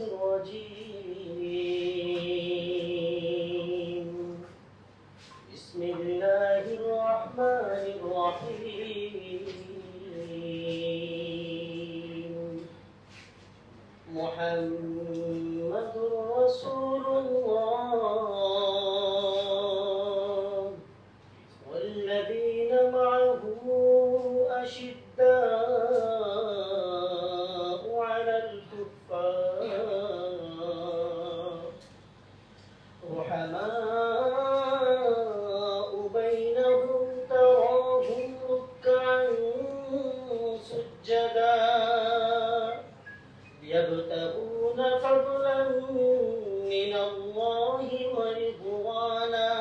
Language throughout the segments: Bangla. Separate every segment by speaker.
Speaker 1: الرجيم بسم الله الرحمن الرحيم محمد رسول الله والذين معه أشداء على الكفار رحماء بينهم تراهم ركعا سجدا يبتغون فضلا من الله ورضوانا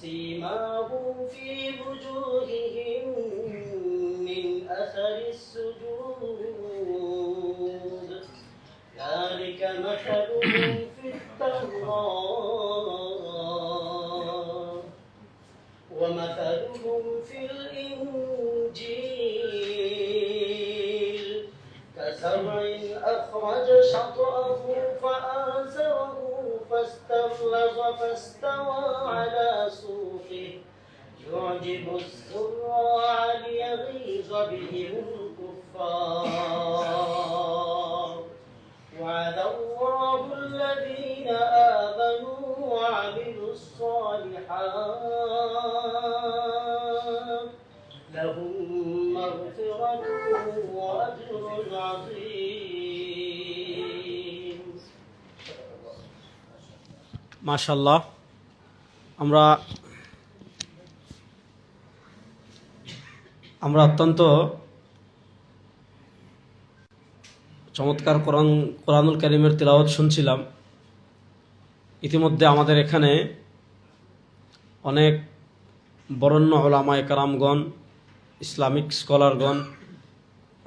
Speaker 1: سيماهم في وجوههم من أثر السجود ذلك مثلهم في التوراة ومثلهم في الإنجيل كزرع أخرج شطأه فآزره فاستغلظ فاستوى على سوقه يعجب الزراع ليغيظ بهم الكفار وعد الله الذين آمنوا وعملوا الصالحات لهم مغفرة وأجر عظيم
Speaker 2: মাশাআল্লাহ। আমরা অত্যন্ত চমৎকার কোরআনুল কারীমের তিলাওয়াত শুনছিলাম। ইতিমধ্যে আমাদের এখানে অনেক বরেণ্য উলামায়ে কেরামগণ, ইসলামিক স্কলারগণ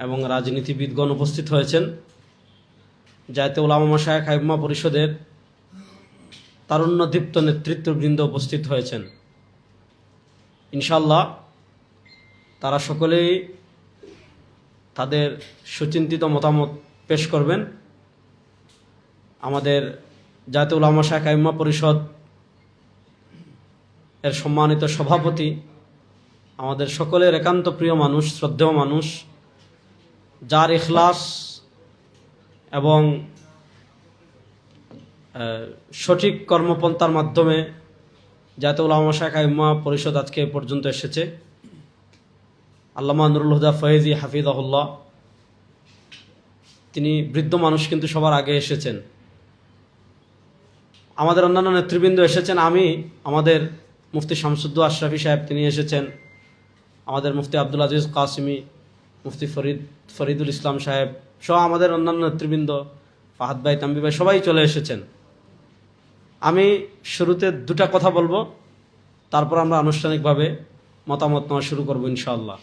Speaker 2: এবং রাজনীতিবিদগণ উপস্থিত হয়েছেন। জাতীয় উলামা মাশায়েখ আইম্মা পরিষদের তারুণ্যদীপ্ত নেতৃত্ববৃন্দ উপস্থিত হয়েছেন। ইনশাআল্লাহ তারা সকলেই তাদের সুচিন্তিত মতামত পেশ করবেন। আমাদের জাতীয় উলামা মাশায়েখ আইম্মা পরিষদ এর সম্মানিত সভাপতি, আমাদের সকলের একান্ত প্রিয় মানুষ, শ্রদ্ধেয় মানুষ, যার ইখলাস এবং সঠিক কর্মপন্থার মাধ্যমে জাতীয় উলামা মাশায়েখ আইম্মা পরিষদ আজকে এ পর্যন্ত এসেছে, আল্লামা নুরুল হুদা ফয়েজি হাফিজাহুল্লাহ। তিনি বৃদ্ধ মানুষ, কিন্তু সবার আগে এসেছেন। আমাদের অন্যান্য নেতৃবৃন্দ এসেছেন। আমাদের মুফতি শামসুদ্দো আশরাফি সাহেব তিনি এসেছেন, আমাদের মুফতি আব্দুল আজিজ কাসিমি, মুফতি ফরিদুল ইসলাম সাহেব সহ আমাদের অন্যান্য নেতৃবৃন্দ, ফাহাদ ভাই, তাম্বি ভাই, সবাই চলে এসেছেন। আমি শুরুতে দুটা কথা বলবো, তারপর আমরা আনুষ্ঠানিকভাবে মতামত নেওয়া শুরু করব ইনশাআল্লাহ।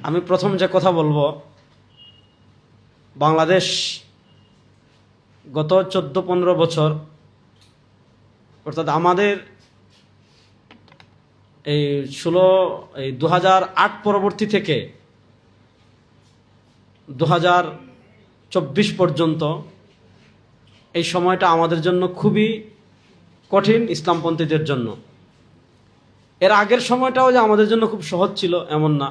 Speaker 2: আমি প্রথম যে কথা বলবো, বাংলাদেশ গত 14-15 বছর, অর্থাৎ আমাদের এই 2008 পরবর্তী থেকে 2024 পর্যন্ত এই সময়টা আমাদের জন্য খুবই কঠিন, ইসলামপন্থীদের জন্য। এর আগের সময়টাও যে আমাদের জন্য খুব সহজ ছিল এমন না।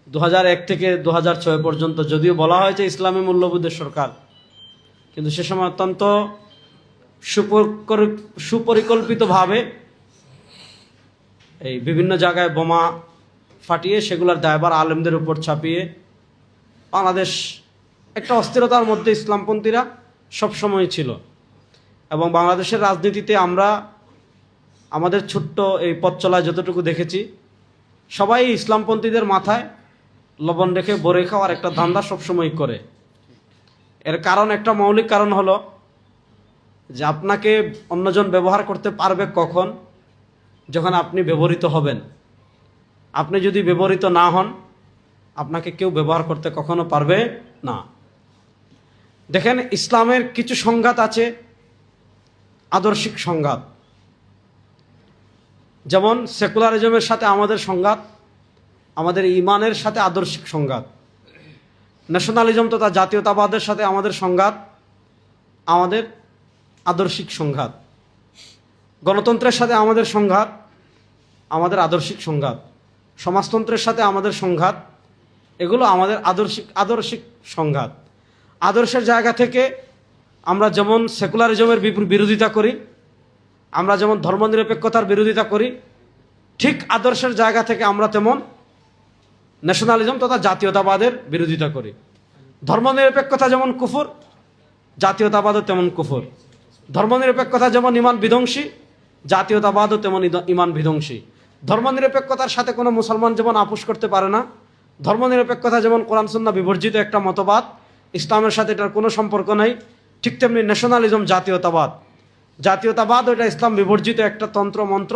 Speaker 2: 2001 থেকে 2006 পর্যন্ত যদিও বলা হয়েছে ইসলামী মূল্যবোধের সরকার, কিন্তু সে সময় অত্যন্ত সুপরিকল্পিতভাবে এই বিভিন্ন জায়গায় বোমা ফাটিয়ে সেগুলোর দায়ভার আলেমদের উপর চাপিয়ে বাংলাদেশ একটা অস্থিরতার মধ্যে ইসলামপন্থীরা সবসময় ছিল। এবং বাংলাদেশের রাজনীতিতে আমরা আমাদের ছোট্ট এই পথ চলায় যতটুকু দেখেছি, সবাই ইসলামপন্থীদের মাথায় লবণ রেখে বরে খাওয়ার একটা ধান্দা সবসময় করে। এর কারণ, একটা মৌলিক কারণ হলো যে আপনাকে অন্যজন ব্যবহার করতে পারবে কখন? যখন আপনি ব্যবহৃত হবেন। আপনি যদি ব্যবহৃত না হন, আপনাকে কেউ ব্যবহার করতে কখনো পারবে না। দেখেন, ইসলামের কিছু সংঘাত আছে, আদর্শিক সংঘাত। যেমন সেকুলারিজমের সাথে আমাদের সংঘাত, আমাদের ইমানের সাথে আদর্শিক সংঘাত। ন্যাশনালিজম তথা জাতীয়তাবাদের সাথে আমাদের সংঘাত, আমাদের আদর্শিক সংঘাত। গণতন্ত্রের সাথে আমাদের সংঘাত, আমাদের আদর্শিক সংঘাত। সমাজতন্ত্রের সাথে আমাদের সংঘাত, এগুলো আমাদের আদর্শিক সংঘাত। আদর্শের জায়গা থেকে আমরা যেমন সেকুলারিজমের বিরোধিতা করি, আমরা যেমন ধর্মনিরপেক্ষতার বিরোধিতা করি, ঠিক আদর্শের জায়গা থেকে আমরা তেমন ন্যাশনালিজম তথা জাতীয়তাবাদের বিরোধিতা করি। ধর্মনিরপেক্ষতা যেমন কুফর, জাতীয়তাবাদও তেমন কুফর। ধর্মনিরপেক্ষতা যেমন ইমান বিধ্বংসী, জাতীয়তাবাদও তেমন ইমান বিধ্বংসী। ধর্মনিরপেক্ষতার সাথে কোনো মুসলমান যেমন আপোষ করতে পারে না, ধর্মনিরপেক্ষতা যেমন কোরআন সুন্নাহ বিবর্জিত একটা মতবাদ, ইসলামের সাথে এটার কোনো সম্পর্ক নেই, ঠিক তেমনি ন্যাশনালিজম জাতীয়তাবাদ এটা ইসলাম বিবর্জিত একটা তন্ত্র মন্ত্র,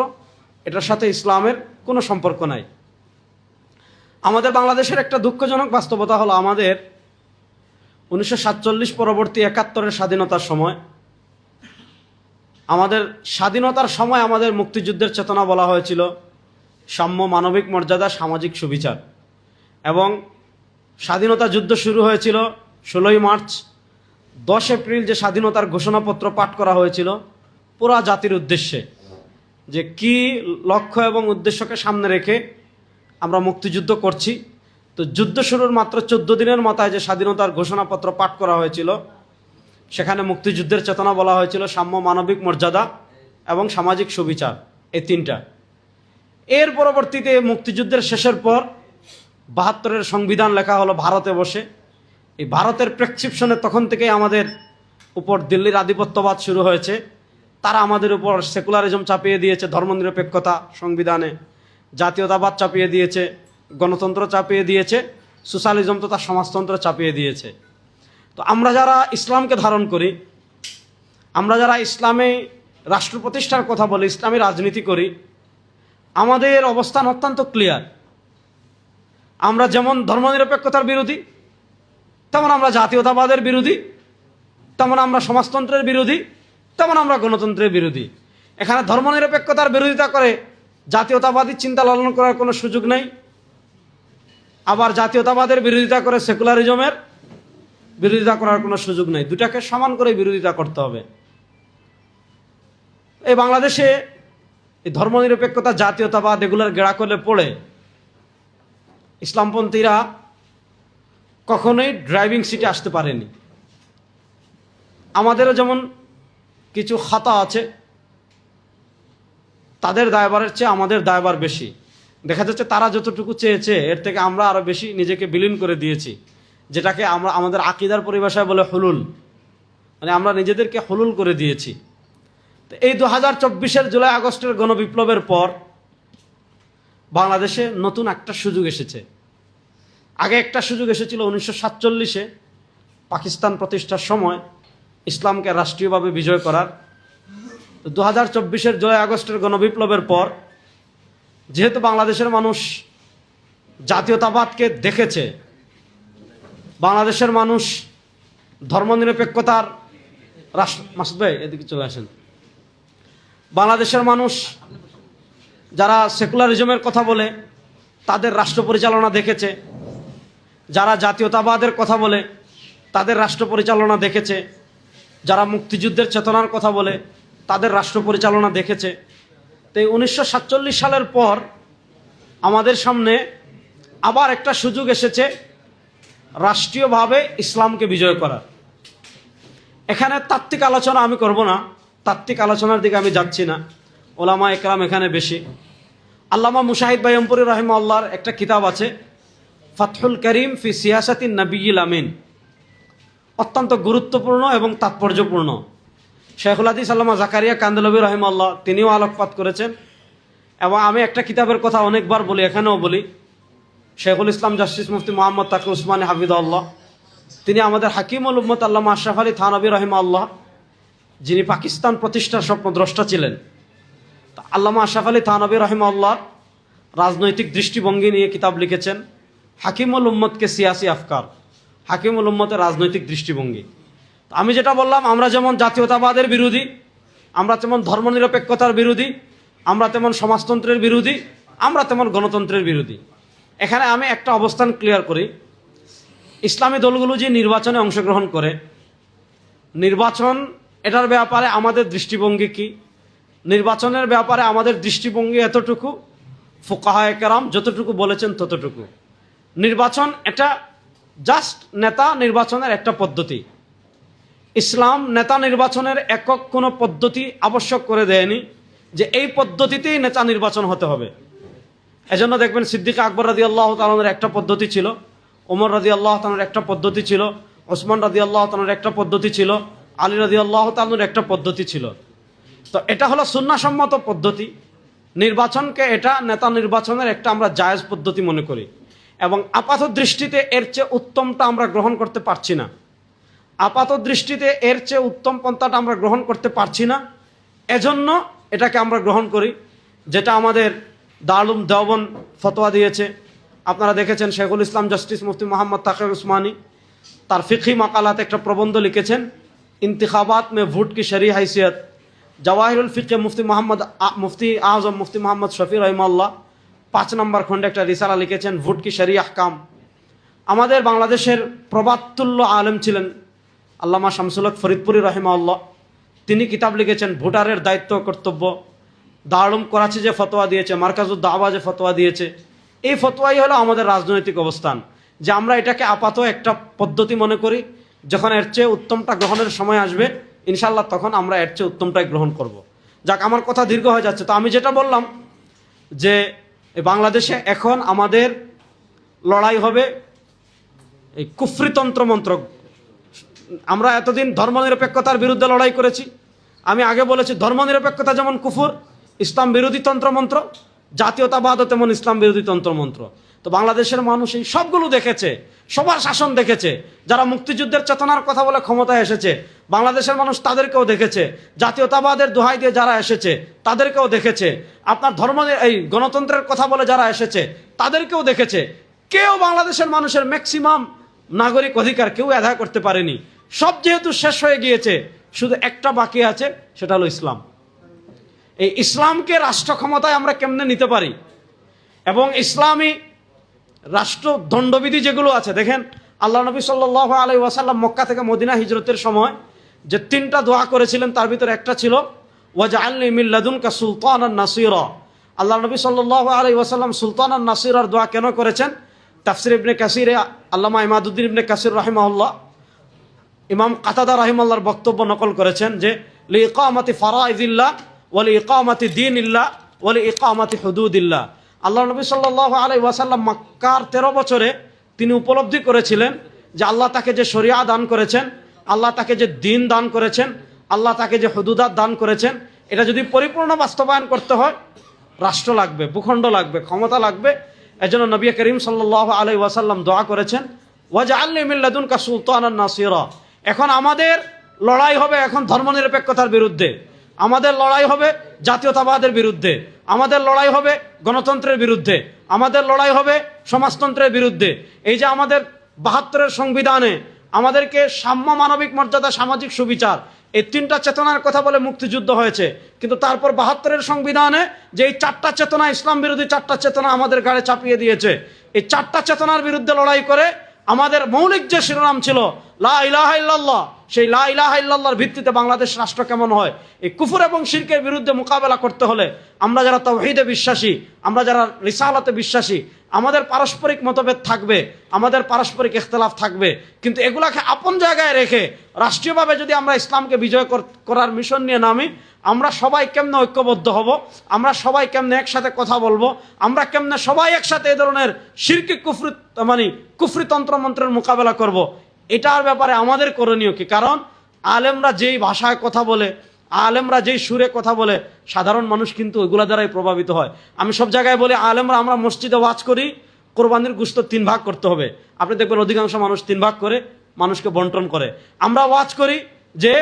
Speaker 2: এটার সাথে ইসলামের কোনো সম্পর্ক নাই। আমাদের বাংলাদেশের একটা দুঃখজনক বাস্তবতা হলো, আমাদের 1947 পরবর্তী 71-এর স্বাধীনতার সময়, আমাদের স্বাধীনতার সময় আমাদের মুক্তিযুদ্ধের চেতনা বলা হয়েছিল সাম্য, মানবিক মর্যাদা, সামাজিক সুবিচার। এবং স্বাধীনতা যুদ্ধ শুরু হয়েছিল 16ই মার্চ। 10 এপ্রিল যে স্বাধীনতার ঘোষণাপত্র পাঠ করা হয়েছিল পুরা জাতির উদ্দেশ্যে, যে কি লক্ষ্য এবং উদ্দেশ্যকে সামনে রেখে আমরা মুক্তিযুদ্ধ করছি। তো যুদ্ধ শুরুর মাত্র 14 দিনের মাথায় যে স্বাধীনতার ঘোষণাপত্র পাঠ করা হয়েছিল, সেখানে মুক্তিযুদ্ধের চেতনা বলা হয়েছিল সাম্য, মানবিক মর্যাদা এবং সামাজিক সুবিচার, এই তিনটা। এর পরবর্তীতে মুক্তিযুদ্ধের শেষের পর 72-এর সংবিধান লেখা হলো ভারতে বসে। এই ভারতের প্রেসক্রিপশনে তখন থেকেই আমাদের উপর দিল্লির আধিপত্যবাদ শুরু হয়েছে। তারা আমাদের উপর সেকুলারিজম চাপিয়ে দিয়েছে ধর্মনিরপেক্ষতা সংবিধানে, জাতীয়তাবাদ চাপিয়ে দিয়েছে, গণতন্ত্র চাপিয়ে দিয়েছে, সোশ্যালিজম তথা সমাজতন্ত্র চাপিয়ে দিয়েছে। তো আমরা যারা ইসলামকে ধারণ করি, আমরা যারা ইসলামে রাষ্ট্র প্রতিষ্ঠার কথা বলি, ইসলামী রাজনীতি করি, আমাদের অবস্থান অত্যন্ত ক্লিয়ার। আমরা যেমন ধর্মনিরপেক্ষতার বিরোধী, তেমন আমরা জাতীয়তাবাদের বিরোধী, তেমন আমরা সমাজতন্ত্রের বিরোধী, তেমন আমরা গণতন্ত্রের বিরোধী। এখানে ধর্মনিরপেক্ষতার বিরোধিতা করে জাতীয়তাবাদী চিন্তা লালন করার কোনো সুযোগ নেই, আবার জাতীয়তাবাদের বিরোধিতা করে সেকুলারিজমের বিরোধিতা করার কোনো সুযোগ নেই। দুটাকে সমান করে বিরোধিতা করতে হবে। এই বাংলাদেশে এই ধর্মনিরপেক্ষতা, জাতীয়তাবাদ এগুলোর গেড়া করলে পড়ে ইসলামপন্থীরা কখনোই ড্রাইভিং সিটে আসতে পারেনি। আমাদেরও যেমন কিছু খাতা আছে, তাদের দায়ভারের চেয়ে আমাদের দায়ভার বেশি। দেখা যাচ্ছে তারা যতটুকু চেয়েছে এর থেকে আমরা আরো বেশি নিজেকে বিলীন করে দিয়েছি, যেটাকে আমরা আমাদের আকীদার পরিভাষায় বলে হুলুল, মানে আমরা নিজেদেরকে হুলুল করে দিয়েছি। তো এই 2024-এর জুলাই আগস্টের গণবিপ্লবের পর বাংলাদেশে নতুন একটা সুযোগ এসেছে। আগে একটা সুযোগ এসেছিল 1947-এ পাকিস্তান প্রতিষ্ঠার সময় ইসলামকে রাষ্ট্রীয়ভাবে বিজয় করার। 2024-এর জুলাই আগস্টের গণবিপ্লবের পর যেহেতু বাংলাদেশের মানুষ জাতীয়তাবাদকে দেখেছে, বাংলাদেশের মানুষ ধর্মনিরপেক্ষতার রাষ্ট্র, মাসুদ ভাই এদিকে চলে আসেন, বাংলাদেশের মানুষ যারা সেকুলারিজমের কথা বলে তাদের রাষ্ট্র পরিচালনা দেখেছে, যারা জাতীয়তাবাদের কথা বলে তাদের রাষ্ট্র পরিচালনা দেখেছে, যারা মুক্তিযুদ্ধের চেতনার কথা বলে তাদের রাষ্ট্র পরিচালনা দেখেছে। তো এই 1947 সালের পর আমাদের সামনে আবার একটা সুযোগ এসেছে রাষ্ট্রীয়ভাবে ইসলামকে বিজয় করার। এখানে তাত্ত্বিক আলোচনা আমি করব না, তাত্ত্বিক আলোচনার দিকে আমি যাচ্ছি না, ওলামা একরাম এখানে বেশি। আল্লামা মুশাহিদ বাইয়মপুরি রাহিমাহুল্লাহর একটা কিতাব আছে ফাতহুল করিম ফি সিয়াসাতিন নবিয়্যিল আমিন, অত্যন্ত গুরুত্বপূর্ণ এবং তাৎপর্যপূর্ণ। শেখুল হাদিস আল্লামা জাকারিয়া কান্দেলভী রাহিমাহুল্লাহ তিনিও আলোকপাত করেছেন। এবং আমি একটা কিতাবের কথা অনেকবার বলি, এখানেও বলি, শেখুল ইসলাম জাস্টিস মুফতি মোহাম্মদ তাকি উসমানী হাফিজাহুল্লাহ, তিনি আমাদের হাকিমুল উম্মত আল্লামা আশরাফ আলী থানভী রাহিমাহুল্লাহ, যিনি পাকিস্তান প্রতিষ্ঠার স্বপ্নদ্রষ্টা ছিলেন। আল্লামা আশরাফ আলী থানভী রাহিমাহুল্লাহ রাজনৈতিক দৃষ্টিভঙ্গি নিয়ে কিতাব লিখেছেন হাকিমুল উম্মতকে সিয়াসি আফকার, হাকিমুল উম্মতের রাজনৈতিক দৃষ্টিভঙ্গি। আমি যেটা বললাম, আমরা যেমন জাতীয়তাবাদের বিরোধী, আমরা তেমন ধর্মনিরপেক্ষতার বিরোধী, আমরা তেমন সমাজতন্ত্রের বিরোধী, আমরা তেমন গণতন্ত্রের বিরোধী। এখানে আমি একটা অবস্থান ক্লিয়ার করি, ইসলামী দলগুলো যে নির্বাচনে অংশগ্রহণ করে, নির্বাচন এটার ব্যাপারে আমাদের দৃষ্টিভঙ্গি কি? নির্বাচনের ব্যাপারে আমাদের দৃষ্টিভঙ্গি এতটুকু, ফুকাহায়ে কেরাম যতটুকু বলেছেন ততটুকু। নির্বাচন এটা জাস্ট নেতা নির্বাচনের একটা পদ্ধতি। ইসলাম নেতা নির্বাচনের একক কোনো পদ্ধতি আবশ্যক করে দেয়নি যে এই পদ্ধতিতেই নেতা নির্বাচন হতে হবে। এজন্য দেখবেন সিদ্দিক আকবর রাদিয়াল্লাহু তাআলার একটা পদ্ধতি ছিল, ওমর রাদিয়াল্লাহু তাআলার একটা পদ্ধতি ছিল, ওসমান রাদিয়াল্লাহু তাআলার একটা পদ্ধতি ছিল, আলী রাদিয়াল্লাহু তাআলার একটা পদ্ধতি ছিল। তো এটা হলো সুন্নাহসম্মত পদ্ধতি। নির্বাচনকে এটা নেতা নির্বাচনের একটা আমরা জায়েজ পদ্ধতি মনে করি, এবং আপাত দৃষ্টিতে এর চেয়ে উত্তমটা আমরা গ্রহণ করতে পারছি না। আপাত দৃষ্টিতে এর চেয়ে উত্তম পন্থাটা আমরা গ্রহণ করতে পারছি না, এজন্য এটাকে আমরা গ্রহণ করি, যেটা আমাদের দারুল দেওবন্দ ফতোয়া দিয়েছে। আপনারা দেখেছেন শেখুল ইসলাম জাস্টিস মুফতি মোহাম্মদ তাকির উসমানী তার ফিকহি মাকালাতে একটা প্রবন্ধ লিখেছেন, ইন্তিখাবাত মে ভোট কি শরঈ হাইসিয়ত। জওয়াহিরুল ফিকহে মুফতি আজম মুফতি মোহাম্মদ শফি রহিমাল্লাহ 5 নম্বর খণ্ডে একটা রিসালা লিখেছেন, ভোট কি শরঈ আহকাম। আমাদের বাংলাদেশের প্রবাদতুল্য আলেম ছিলেন আল্লামা শামসুল হক ফরিদপুরি রহিমাল্লাহ, তিনি কিতাব লিখেছেন ভোটারের দায়িত্ব কর্তব্য। দারুল করাচি যে ফতোয়া দিয়েছে, মার্কাজুদ দাওয়া যে ফতোয়া দিয়েছে, এই ফতোয়াই হলো আমাদের রাজনৈতিক অবস্থান, যে আমরা এটাকে আপাতত একটা পদ্ধতি মনে করি। যখন এর চেয়ে উত্তমটা গ্রহণের সময় আসবে ইনশাল্লাহ তখন আমরা এর চেয়ে উত্তমটাই গ্রহণ করব। যাক, আমার কথা দীর্ঘ হয়ে যাচ্ছে। তো আমি যেটা বললাম যে বাংলাদেশে এখন আমাদের লড়াই হবে এই কুফরি তন্ত্রমন্ত্র। আমরা এতদিন ধর্মনিরপেক্ষতার বিরুদ্ধে লড়াই করেছি। আমি আগে বলেছি ধর্মনিরপেক্ষতা যেমন কুফর, ইসলাম বিরোধী তন্ত্রমন্ত্র, জাতীয়তাবাদও তেমন ইসলাম বিরোধী তন্ত্রমন্ত্র। তো বাংলাদেশের মানুষ এই সবগুলো দেখেছে, সবার শাসন দেখেছে। যারা মুক্তিযুদ্ধের চেতনার কথা বলে ক্ষমতায় এসেছে বাংলাদেশের মানুষ তাদেরকেও দেখেছে, জাতীয়তাবাদের দোহাই দিয়ে যারা এসেছে তাদেরকেও দেখেছে, আপনার এই গণতন্ত্রের কথা বলে যারা এসেছে তাদেরকেও দেখেছে। কেউ বাংলাদেশের মানুষের ম্যাক্সিমাম নাগরিক অধিকার কেউ আদায় করতে পারেনি। সব যেহেতু শেষ হয়ে গিয়েছে, শুধু একটা বাকি আছে, সেটা হলো ইসলাম। এই ইসলামকে রাষ্ট্র ক্ষমতায় আমরা কেমনে নিতে পারি, এবং ইসলামী রাষ্ট্র দণ্ডবিধি যেগুলো আছে, দেখেন আল্লাহ নবী সাল্লাল্লাহু আলাইহি ওয়াসাল্লাম মক্কা থেকে মদিনা হিজরতের সময় যে 3টা দোয়া করেছিলেন তার ভিতরে একটা ছিল ওয়াজআলনি মিন লাদুনকা সুলতানান নাসিরা। আল্লাহ নবী সাল্লাল্লাহু আলাইহি ওয়াসাল্লাম সুলতানান নাসিরার দোয়া কেন করেছেন? তাফসির ইবনে কাসিরে আল্লামা ইমাদুদ্দিন ইবনে কাসির রাহিমাহুল্লাহ ইমাম কাতাদা রাহিমাহুল্লাহর বক্তব্য নকল করেছেন যে লিইকামাতি ফারাইদিল্লাহ ওয়া লিইকামাতি দীনিল্লাহ ওয়া লিইকামাতি হুদুদিল্লাহ। আল্লাহ নবী সাল্লাল্লাহু আলাইহি ওয়াসাল্লাম মক্কার 13 বছরে তিনি উপলব্ধি করেছিলেন যে আল্লাহ তাকে যে শরিয়া দান করেছেন, আল্লাহ তাকে যে দ্বীন দান করেছেন, আল্লাহ তাকে যে হুদুদাত দান করেছেন, এটা যদি পরিপূর্ণ বাস্তবায়ন করতে হয় রাষ্ট্র লাগবে, ভূখণ্ড লাগবে, ক্ষমতা লাগবে। এজন্য নবী করিম সাল্লাল্লাহু আলাইহি ওয়াসাল্লাম দোয়া করেছেন ওয়াজআলনি মিন লাদুনকা সুলতানান নাসিরা। এখন আমাদের লড়াই হবে এখন ধর্মনিরপেক্ষতার বিরুদ্ধে, আমাদের লড়াই হবে জাতীয়তাবাদের বিরুদ্ধে, আমাদের লড়াই হবে গণতন্ত্রের বিরুদ্ধে, আমাদের লড়াই হবে সমাজতন্ত্রের বিরুদ্ধে। এই যে আমাদের 72-এর সংবিধানে আমাদেরকে সাম্য, মানবিক মর্যাদা, সামাজিক সুবিচার, এই 3টা চেতনার কথা বলে মুক্তিযুদ্ধ হয়েছে, কিন্তু তারপর 72-এর সংবিধানে যে এই 4টা চেতনা, ইসলাম বিরোধী 4টা চেতনা আমাদের গাড়ে চাপিয়ে দিয়েছে। এই 4টা চেতনার বিরুদ্ধে লড়াই করে আমাদের মৌলিক যে শিরোনাম ছিল লা ইলাহা ইল্লাল্লাহ, সেই লা ইলাহা ইল্লাল্লাহর ভিত্তিতে বাংলাদেশ রাষ্ট্র কেমন হয়, এই কুফর এবং শিরকের বিরুদ্ধে মোকাবেলা করতে হলে আমরা যারা তাওহীদে বিশ্বাসী, আমরা যারা রিসালাতে বিশ্বাসী, আমাদের পারস্পরিক মতভেদ থাকবে, আমাদের পারস্পরিক ইখতিলাফ থাকবে, কিন্তু এগুলাকে আপন জায়গায় রেখে রাষ্ট্রীয়ভাবে যদি আমরা ইসলামকে বিজয় করার মিশন নিয়ে নামি, আমরা সবাই কেমনে ঐক্যবদ্ধ হব, আমরা সবাই কেমনে একসাথে কথা বলবো, আমরা কেমনে সবাই একসাথে এই ধরনের শিরকি কুফরি তন্ত্রমন্ত্রের মোকাবেলা করব, এটার ব্যাপারে আমাদের করণীয় কি? কারণ আলেমরা যেই ভাষায় কথা বলে, আলেমরা যেই সুরে কথা বলে, সাধারণ মানুষ কিন্তু ওইগুলা দ্বারাই প্রভাবিত হয়। আমি সব জায়গায় বলি আলেমরা, আমরা মসজিদে ওয়াজ করি কোরবানির গোশত 3 ভাগ করতে হবে। আপনি দেখবেন অধিকাংশ মানুষ 3 ভাগ করে মানুষকে বন্টন করে। আমরা ওয়াজ করি যে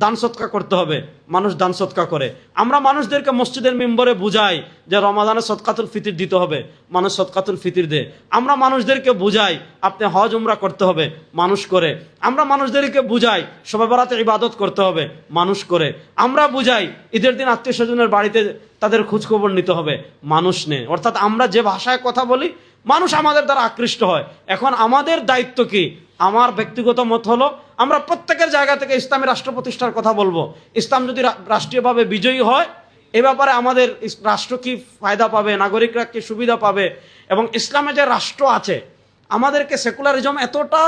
Speaker 2: দান সৎকা করতে হবে, মানুষ দান সৎকা করে। আমরা মানুষদেরকে মসজিদের মিম্বরে বুঝাই যে রমাদানে সদকাতুল ফিতর দিতে হবে, মানুষ সদকাতুল ফিতর দেয়। আমরা মানুষদেরকে বুঝাই আপনি হজ উমরা করতে হবে, মানুষ করে। আমরা মানুষদেরকে বুঝাই শবে বরাতে ইবাদত করতে হবে, মানুষ করে। আমরা বুঝাই ঈদের দিন আত্মীয় স্বজনের বাড়িতে তাদের খোঁজখবর নিতে হবে, মানুষ নেয়। অর্থাৎ আমরা যে ভাষায় কথা বলি মানুষ আমাদের দ্বারা আকৃষ্ট হয়। এখন আমাদের দায়িত্ব কি? আমার ব্যক্তিগত মত হলো আমরা প্রত্যেকের জায়গা থেকে ইসলামী রাষ্ট্র প্রতিষ্ঠার কথা বলবো। ইসলাম যদি রাষ্ট্রীয়ভাবে বিজয়ী হয়, এ ব্যাপারে আমাদের রাষ্ট্র কি ফায়দা পাবে, নাগরিকরা কি সুবিধা পাবে, এবং ইসলামে যে রাষ্ট্র আছে, আমাদেরকে সেকুলারিজম এতটা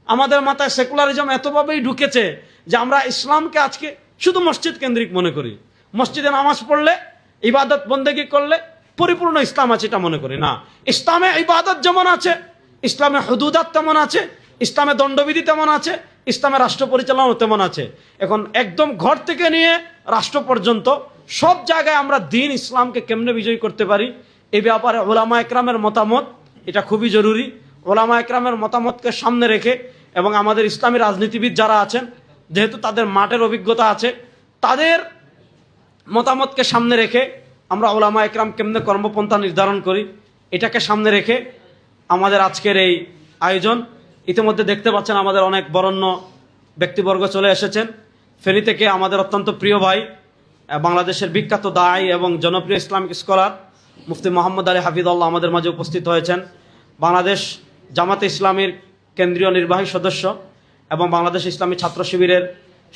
Speaker 2: আমাদের মাথায় সেকুলারিজম এতভাবেই ঢুকেছে যে আমরা ইসলামকে আজকে শুধু মসজিদ কেন্দ্রিক মনে করি। মসজিদে নামাজ পড়লে, ইবাদত বন্দেগী করলে পরিপূর্ণ ইসলাম আছে এটা মনে করি না। ইসলামে ইবাদত যেমন আছে, ইসলামে হুদুদাত তেমন আছে, ইসলামে দণ্ডবিধি তেমন আছে, ইসলামে রাষ্ট্র পরিচালনাও তেমন আছে। এখন একদম ঘর থেকে নিয়ে রাষ্ট্র পর্যন্ত সব জায়গায় আমরা দিন ইসলামকে কেমনে বিজয়ী করতে পারি, এই ব্যাপারে ওলামা একরামের মতামত এটা খুবই জরুরি। ওলামা একরামের মতামতকে সামনে রেখে এবং আমাদের ইসলামী রাজনীতিবিদ যারা আছেন, যেহেতু তাদের মাঠের অভিজ্ঞতা আছে, তাদের মতামতকে সামনে রেখে আমরা ওলামা একরাম কেমনে কর্মপন্থা নির্ধারণ করি, এটাকে সামনে রেখে আমাদের আজকের এই আয়োজন। ইতিমধ্যে দেখতে পাচ্ছেন আমাদের অনেক বরেণ্য ব্যক্তিবর্গ চলে এসেছেন। ফেনী থেকে আমাদের অত্যন্ত প্রিয় ভাই, বাংলাদেশের বিখ্যাত দায়ী এবং জনপ্রিয় ইসলামিক স্কলার মুফতি মোহাম্মদ আলী হাফিজুল্লাহ আমাদের মাঝে উপস্থিত হয়েছেন। বাংলাদেশ জামাতে ইসলামীর কেন্দ্রীয় নির্বাহী সদস্য এবং বাংলাদেশ ইসলামী ছাত্র শিবিরের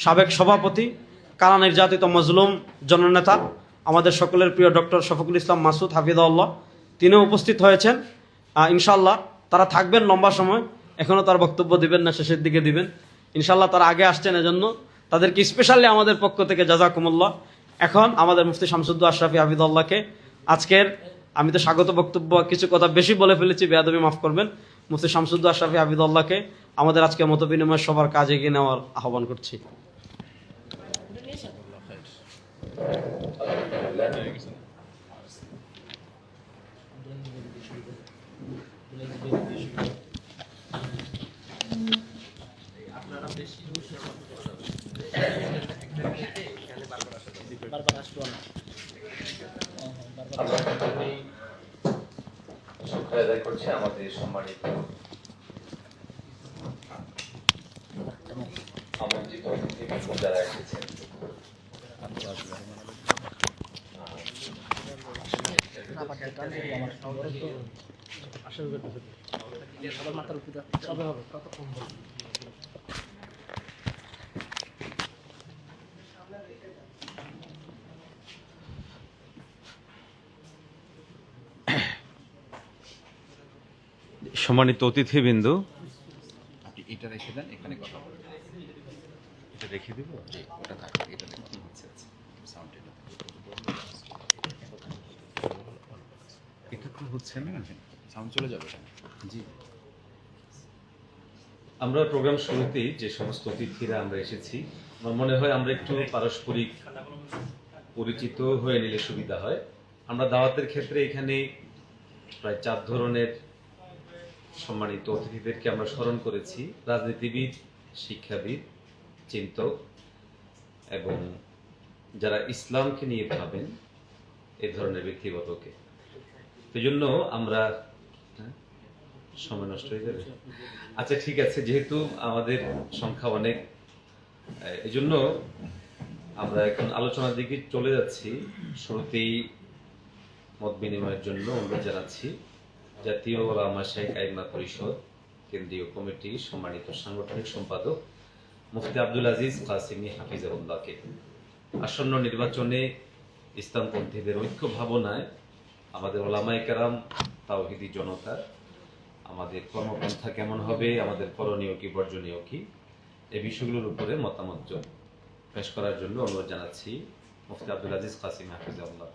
Speaker 2: সাবেক সভাপতি, কারা নির্যাতিত মজলুম জননেতা আমাদের সকলের প্রিয় ডক্টর শফিকুল ইসলাম মাসুদ হাফিজুল্লাহ, তিনিও উপস্থিত হয়েছেন। ইনশাল্লাহ তারা থাকবেন লম্বা সময়, এখনও তার বক্তব্য দিবেন না, শেষের দিকে দিবেন ইনশাল্লাহ। তারা আগে আসছেন, এজন্য তাদেরকে স্পেশালি আমাদের পক্ষ থেকে জাযাকুমুল্লাহ। এখন আমাদের মুফতি শামসুদ্দোহা আশরাফী হাফিজুল্লাহকে আজকের, আমি তো স্বাগত বক্তব্য কিছু কথা বেশি বলে ফেলেছি, বেয়াদবি মাফ করবেন, মুফতি শামসুদ্দোহা আশরাফী হাফিজুল্লাহকে আমাদের আজকে মত বিনিময় সবার কাজে এগিয়ে নেওয়ার আহ্বান করছি।
Speaker 3: শুকরিয়া আদায় করছি আমাদের সম্মানিত আমন্ত্রিত অতিথিবৃন্দ যারা এসেছেন।
Speaker 4: সম্মানিত অতিথিবৃন্দ, আপনি এটা রেখে দেন, এখানে কথা বলবেন। এটা রেখে দিব, ওটা থাকবে, এটা দেখুন হচ্ছে সাউন্ড, এটা তো হচ্ছে না, সাউন্ড চলে যাবে। জি, আমরা প্রোগ্রাম শুরুতেই যে সমস্ত অতিথিরা আমরা এসেছি, আমার মনে হয় আমরা একটু পারস্পরিক পরিচিত হয়ে নিলে সুবিধা হয়। আমরা দাওয়াতের ক্ষেত্রে এখানে প্রায় 4 ধরনের সম্মানিত অতিথিদেরকে আমরা স্মরণ করেছি: রাজনীতিবিদ, শিক্ষাবিদ, চিন্তক এবং যারা ইসলামকে নিয়ে ভাবেন, এ ধরনের ব্যক্তিগতকে। এই জন্য আমরা, সময় নষ্ট হয়ে যাবে, আচ্ছা ঠিক আছে, যেহেতু আমাদের সংখ্যা অনেক, এই জন্য আমরা এখন আলোচনার দিকে চলে যাচ্ছি। শুরুতেই মত বিনিময়ের জন্য অনুরোধ জানাচ্ছি জাতীয় ওলামা মাশায়েখ আইম্মা পরিষদ কেন্দ্রীয় কমিটির সম্মানিত সাংগঠনিক সম্পাদক মুফতি আব্দুল আজিজ কাসিমি হাফিজাহুল্লাহকে। আসন্ন নির্বাচনে ইসলামপন্থীদের ঐক্য ভাবনায় আমাদের ওলামায়ে কেরাম, তাওহীদি জনতা, আমাদের কর্মপন্থা কেমন হবে, আমাদের করণীয় কি, বর্জনীয় কি, এই বিষয়গুলোর উপরে মতামত পেশ করার জন্য অনুরোধ জানাচ্ছি মুফতি আব্দুল আজিজ কাসিমি হাফিজাহুল্লাহ।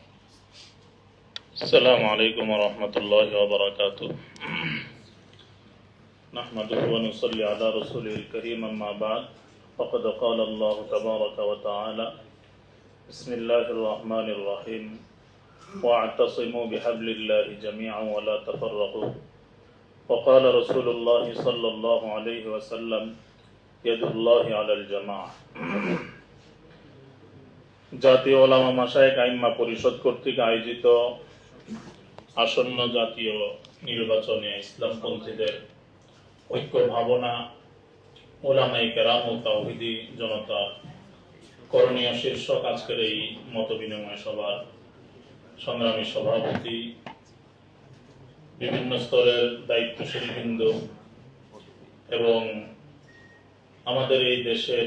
Speaker 5: السلام عليكم ورحمة الله وبركاته. نحمده ونصلي على رسوله الكريم أما بعد فقد قال الله تبارك وتعالى بسم الله الرحمن الرحيم واعتصموا بحبل الله جميعا ولا تفرقوا وقال رسول الله صلى الله عليه وسلم يد الله على الجماعة. জাতীয় ওলামা মাশায়েখ আইম্মা পরিষদ কর্তৃক আয়োজিত আসন্ন জাতীয় নির্বাচনে ইসলামপন্থীদের ঐক্য ভাবনা, ওলামায়ে কেরাম ও তাওহীদি জনতা করণীয় শীর্ষক আজকের এই মত বিনিময় সভার সংগ্রামী সভাপতি, বিভিন্ন স্তরের দায়িত্বশীল বৃন্দ, এবং আমাদের এই দেশের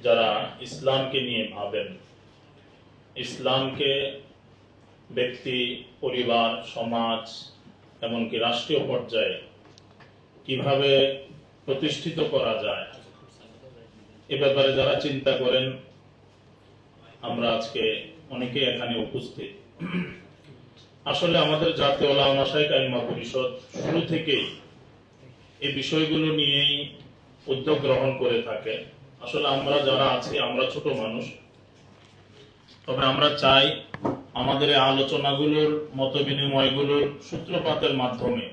Speaker 5: যারা ইসলামকে নিয়ে ভাবেন, ইসলামকে ব্যক্তি, পরিবার, সমাজ, এমনকি রাষ্ট্রীয় পর্যায়ে কিভাবে প্রতিষ্ঠিত করা যায় এ ব্যাপারে যারা চিন্তা করেন, আমরা আজকে অনেকে এখানে উপস্থিত। আসলে আমাদের জাতীয় উলামা মাশায়েখ আইম্মা পরিষদ শুরু থেকেই এই বিষয়গুলো নিয়েই উদ্যোগ গ্রহণ করে থাকে। আসলে আমরা যারা আছি, আমরা ছোট মানুষ, তবে আমরা চাই আমাদের এই আলোচনাগুলোর, মত বিনিময়গুলোর সূত্রপাতের মাধ্যমে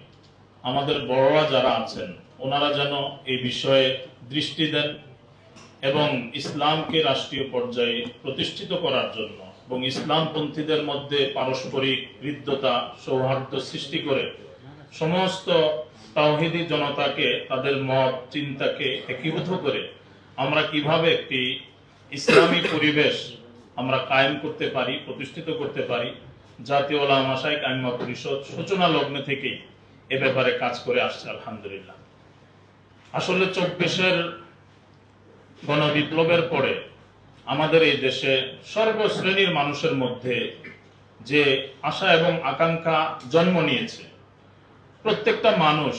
Speaker 5: আমাদের বড়রা যারা আছেন ওনারা যেন এই বিষয়ে দৃষ্টি দেন এবং ইসলামকে রাষ্ট্রীয় পর্যায়ে প্রতিষ্ঠিত করার জন্য এবং ইসলামপন্থীদের মধ্যে পারস্পরিক হৃদ্যতা, সৌহার্দ্য সৃষ্টি করে সমস্ত তাওহীদি জনতাকে, তাদের মত চিন্তাকে একীভূত করে আমরা কিভাবে একটি ইসলামী পরিবেশ আমরা কায়েম করতে পারি, প্রতিষ্ঠিত করতে পারি, জাতীয় উলামা মাশায়েখ আইম্মা পরিষদ সূচনা লগ্নে থেকেই এ ব্যাপারে কাজ করে আসছে আলহামদুলিল্লাহ। আসলে 24-এর গণবিপ্লবের পরে আমাদের এই দেশে সর্বশ্রেণীর মানুষের মধ্যে যে আশা এবং আকাঙ্ক্ষা জন্ম নিয়েছে, প্রত্যেকটা মানুষ,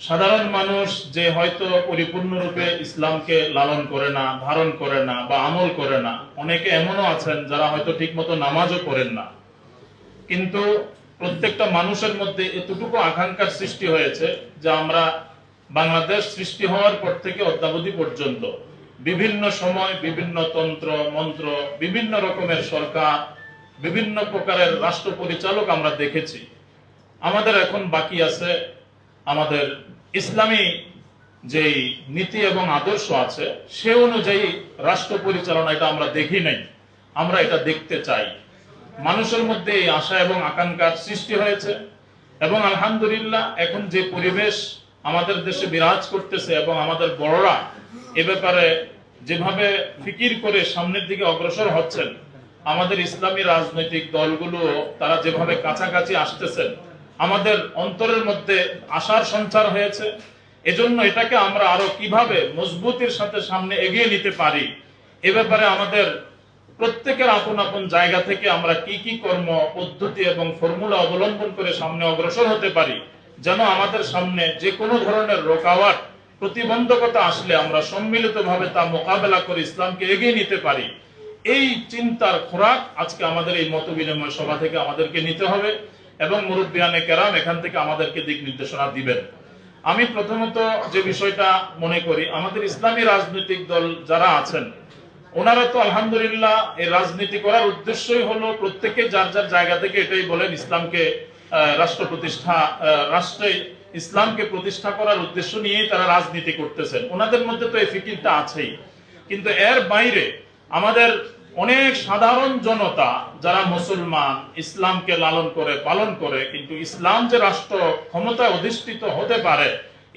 Speaker 5: সাধারণ মানুষ যে হয়তো পরিপূর্ণরূপে ইসলামকে লালন করে না, ধারণ করে না বা আমল করে না, অনেকে এমনও আছেন যারা হয়তো ঠিকমতো নামাজও পড়েন না, কিন্তু প্রত্যেকটা মানুষের মধ্যে এতটুকু আকাঙ্ক্ষার সৃষ্টি হয়েছে যে আমরা বাংলাদেশ সৃষ্টি হওয়ার পর থেকে অদ্যাবধি পর্যন্ত বিভিন্ন সময় বিভিন্ন তন্ত্র মন্ত্র, বিভিন্ন রকমের সরকার, বিভিন্ন প্রকারের রাষ্ট্র পরিচালক আমরা দেখেছি। আমাদের এখন বাকি আছে আমাদের ইসলামী যেই নীতি এবং আদর্শ আছে সে অনুযায়ী রাষ্ট্র পরিচালনা, এটা আমরা দেখি নাই, আমরা এটা দেখতে চাই। মানুষের মধ্যে এই আশা এবং আকাঙ্ক্ষার সৃষ্টি হয়েছে এবং আলহামদুলিল্লাহ এখন যে পরিবেশ আমাদের দেশে বিরাজ করতেছে এবং আমাদের বড়রা এ ব্যাপারে যেভাবে ফিকির করে সামনের দিকে অগ্রসর হচ্ছেন, আমাদের ইসলামী রাজনৈতিক দলগুলো তারা যেভাবে কাছাকাছি আসতেছেন, আমাদের অন্তরের মধ্যে আশার সঞ্চার হয়েছে। এজন্য এটাকে আমরা আরো কিভাবে মজবুতির সাথে সামনে এগিয়ে নিতে পারি এ ব্যাপারে আমাদের প্রত্যেকের আপন আপন জায়গা থেকে আমরা কি কি কর্ম পদ্ধতি এবং ফর্মুলা অবলম্বন করে সামনে অগ্রসর হতে পারি, যেন আমাদের সামনে যে কোনো ধরনের রোকাওয়াট, প্রতিবন্ধকতা আসলে আমরা সম্মিলিতভাবে তা মোকাবেলা করে ইসলামকে এগিয়ে নিতে পারি। এই চিন্তার খোরাক আজকে আমাদের এই মত বিনিময় সভা থেকে আমাদেরকে নিতে হবে এবং মুরব্বিয়ানে কেরাম এখান থেকে আমাদেরকে দিক নির্দেশনা দিবেন। আমি প্রথমত যে বিষয়টা মনে করি, আমাদের ইসলামী রাজনৈতিক দল যারা আছেন ওনারা তো আলহামদুলিল্লাহ এই রাজনীতি করার উদ্দেশ্যই হলো প্রত্যেকে যার যার জায়গা থেকে এটাই বলেন ইসলামকে রাষ্ট্র প্রতিষ্ঠা, রাষ্ট্রে ইসলামকে প্রতিষ্ঠা করার উদ্দেশ্য নিয়েই তারা রাজনীতি করতেছেন। ওনাদের মধ্যে তো এই ফিকিরটা আছেই, কিন্তু এর বাইরে আমাদের অনেক সাধারণ জনতা যারা মুসলমান, ইসলামকে লালন করে পালন করে, কিন্তু ইসলাম যে রাষ্ট্র ক্ষমতায় অধিষ্ঠিত হতে পারে,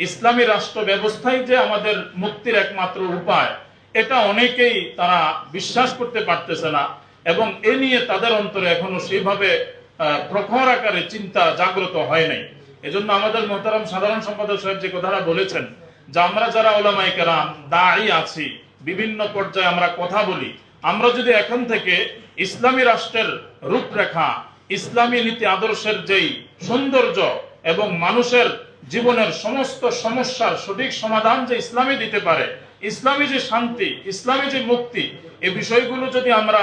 Speaker 5: ইসলামী রাষ্ট্র ব্যবস্থাই যে আমাদের মুক্তির একমাত্র উপায়, এটা অনেকেই তারা বিশ্বাস করতে পারতেছে না এবং এ নিয়ে তাদের অন্তরে এখনো সেইভাবে প্রখর আকারে চিন্তা জাগ্রত হয় নাই। এজন্য আমাদের মোহতারাম সাধারণ সম্পাদক সাহেব যে কথাটা বলেছেন যে আমরা যারা উলামায়ে কেরাম দাঈ আছি, বিভিন্ন পর্যায়ে আমরা কথা বলি, আমরা যদি এখন থেকে ইসলামী রাষ্ট্রের রূপরেখা, ইসলামী নীতি আদর্শের যেই সৌন্দর্য এবং মানুষের জীবনের সমস্ত সমস্যার সঠিক সমাধান যে ইসলামী দিতে পারে, ইসলামী যে শান্তি, ইসলামী যে মুক্তি, এই বিষয়গুলো যদি আমরা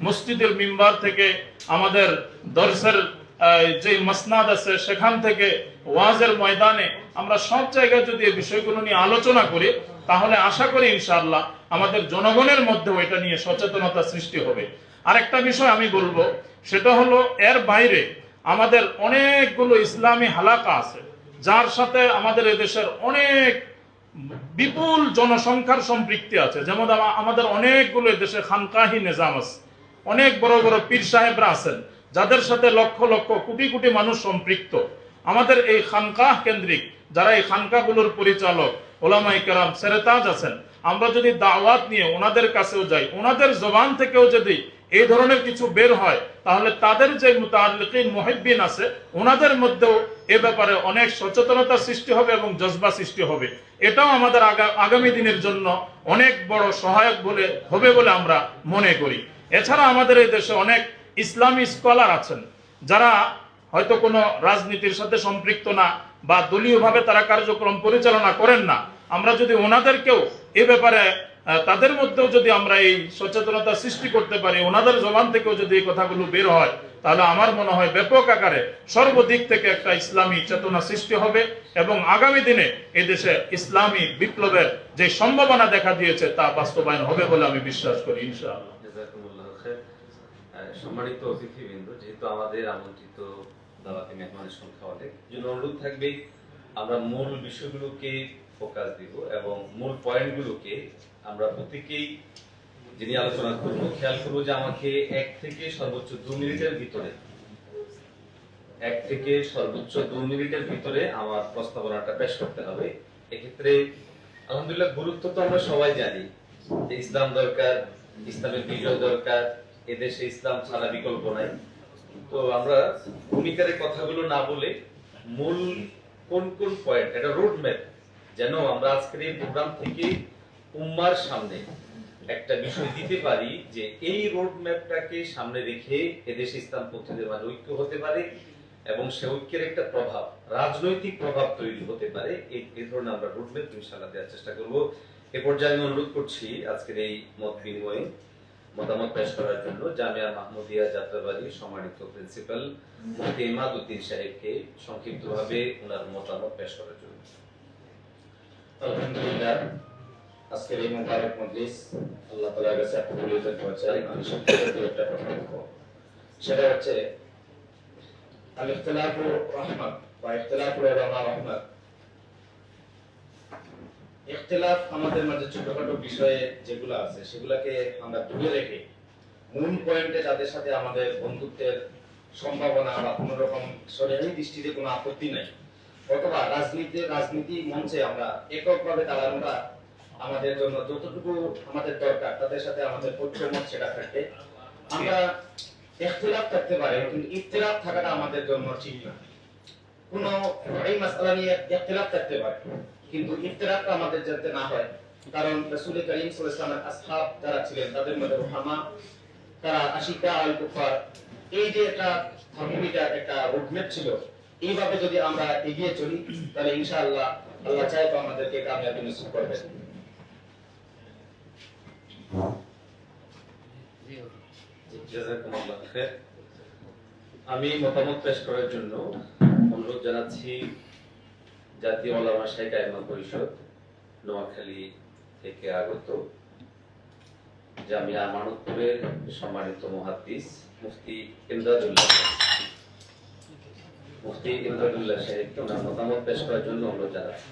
Speaker 5: মসজিদের মিম্বার থেকে, আমাদের দর্শের যে মাসনাদ আছে সেখান থেকে, ওয়াজের ময়দানে, আমরা সব জায়গায় যদি এই বিষয়গুলো নিয়ে আলোচনা করি, তাহলে আশা করি ইনশাআল্লাহ আমাদের জনগণের মধ্যে এটা নিয়ে সচেতনতা সৃষ্টি হবে। আরেকটা বিষয় আমি বলবো, সেটা হলো এর বাইরে আমাদের অনেকগুলো ইসলামী হালাকা আছে যার সাথে আমাদের এদেশের অনেক বিপুল জনসংখ্যার সম্পৃক্তি আছে। যেমন আমাদের অনেকগুলো দেশে খানকাহি নিজাম আছে, অনেক বড় বড় পীর সাহেবরা আছেন যাদের সাথে লক্ষ লক্ষ কোটি কোটি মানুষ সম্পৃক্ত। আমাদের এই খানকাহ কেন্দ্রিক যারা এই খানকাগুলোর পরিচালক উলামায়ে কেরাম সেরেতাজ আছেন, আমরা যদি দাওয়াত নিয়ে ওনাদের কাছেও যাই, ওনাদের জবান থেকেও যদি এই ধরনের কিছু বের হয়, তাহলে তাদের যে মুতাআল্লিকিন মুহিব্বিন আছে ওনাদের মধ্যেও এ ব্যাপারে অনেক সচেতনতা সৃষ্টি হবে এবং জজবা সৃষ্টি হবে। এটাও আমাদের আগামী দিনের জন্য অনেক বড় সহায়ক হবে বলে আমরা মনে করি। এছাড়া আমাদের এই দেশে অনেক ইসলামী স্কলার আছেন যারা হয়তো কোনো রাজনীতির সাথে সম্পৃক্ত না বা দলীয়ভাবে তারা কার্যক্রম পরিচালনা করেন না। আমরা যদি ওনাদেরকেও এ ব্যাপারে তাদের মধ্যেও যদি আমরা এই সচেতনতা সৃষ্টি করতে পারি, ওনাদের জবান থেকেও যদি এই কথাগুলো বের হয়, তাহলে আমার মনে হয় ব্যাপক আকারে সর্বদিক থেকে একটা ইসলামী চেতনা সৃষ্টি হবে এবং আগামী দিনে এই দেশে ইসলামী বিপ্লবের যে সম্ভাবনা দেখা দিয়েছে তা বাস্তবায়ন হবে বলে আমি বিশ্বাস করি ইনশাআল্লাহ।
Speaker 4: জাযাকুমুল্লাহ খায়র। সম্মানিত অতিথিবৃন্দ, যেহেতু আমাদের আমন্ত্রিত দাওয়াতি মেহমানের সংখ্যা অনেক, জন্য অনুরোধ থাকবে আমরা মূল বিষয়গুলোকে ফোকাস দিব এবং মূল পয়েন্টগুলোকে আমরা প্রত্যেকেই যিনি আলোচনা করবো খেয়াল করবো যে আমাকে 1 থেকে সর্বোচ্চ 2 মিনিটের ভিতরে আমার প্রস্তাবনাটা পেশ করতে হবে। এক্ষেত্রে আলহামদুলিল্লাহ গুরুত্ব তো আমরা সবাই জানি যে ইসলাম দরকার, ইসলামের বিজয় দরকার, এদেশে ইসলাম ছাড়া বিকল্প নাই। তো আমরা ভূমিকার কথাগুলো না বলে মূল কোন কোন পয়েন্ট, এটা রোড ম্যাপ, যেন আমরা আজকের এই প্রোগ্রাম থেকে উম্মার সামনে একটা বিষয় দিতে পারি যে এই রোড ম্যাপটাকে সামনে রেখে এদেশে ইসলামপন্থীদের মাঝে ঐক্য হতে পারে এবং সে ঐক্যের একটা প্রভাব, রাজনৈতিক প্রভাব তৈরি হতে পারে। এই ধরনের আমরা রোড ম্যাপ ইনশাআল্লাহ দেওয়ার চেষ্টা করব। এ পর্যায়ে আমি অনুরোধ করছি আজকের এই মত বিনিময়ে মতামত পেশ করার জন্য জামিয়া মাহমুদিয়া যাত্রাবাড়ির সম্মানিত প্রিন্সিপাল মুফতি ইমাদউদ্দিন সাহেবকে সংক্ষিপ্তভাবে ওনার মতামত পেশ করার জন্য।
Speaker 6: আলহামদুলিল্লাহ, আজকের এই মুবারক মজলিস আল্লাহ তাআলার কাছে কবুলিয়ত চাই। আমি সংক্ষেপে একটা প্রশ্ন করব, সেটা হচ্ছে আল ইখতিলাফু রাহমাত বা ইখতিলাফু উলামা রাহমাত। ইখতিলাফ আমাদের মাঝে ছোটখাটো বিষয়ে যেগুলো আছে সেগুলোকে আমরা দূরে রেখে মূল পয়েন্টে যাদের সাথে আমাদের বন্ধুত্বের সম্ভাবনা বা কোনো রকম শরীয়ী দৃষ্টিতে কোনো আপত্তি নাই, অথবা রাজনীতি মঞ্চে আমরা এককভাবে দাঁড়ানোটা আমাদের জন্য যতটুকু আমাদের দরকার তাদের সাথে আমাদের ঐক্যমত সেটা থাকবে। আমরা ইখতিলাফ থাকতে পারে কিন্তু ইখতিলাফ থাকাটা আমাদের জন্য ঠিক না। কোনো এই মাসআলা নিয়ে ইখতিলাফ থাকতে পারে কিন্তু ইখতিলাফটা আমাদের যাতে না হয়, কারণ রাসূল করিম সাল্লাল্লাহু আলাইহি ওয়াসাল্লামের আসহাব যারা ছিলেন তাদের মধ্যে রুহামা, তারা আশিকা আল কুফার, এই যে একটা থার্মোমিটার একটা রোডম্যাপ ছিল, এইভাবে যদি আমরা এগিয়ে চলি তাহলে ইনশাআল্লাহ আল্লাহ চাইতো আমাদেরকে কামিয়াবি নসিব করবেন।
Speaker 4: জাযাকুমুল্লাহ খায়র। আমি মতামত পেশ করার জন্য অনুরোধ জানাচ্ছি জাতীয় উলামা শাইখ আইম্মা পরিষদ নোয়াখালী থেকে আগত জামিয়া আমানতপুরের সম্মানিত মুহাদ্দিস মুফতি ইমদাদুল্লাহ সাহেবকে ওনার মতামত পেশ করার জন্য অনুরোধ জানাচ্ছি।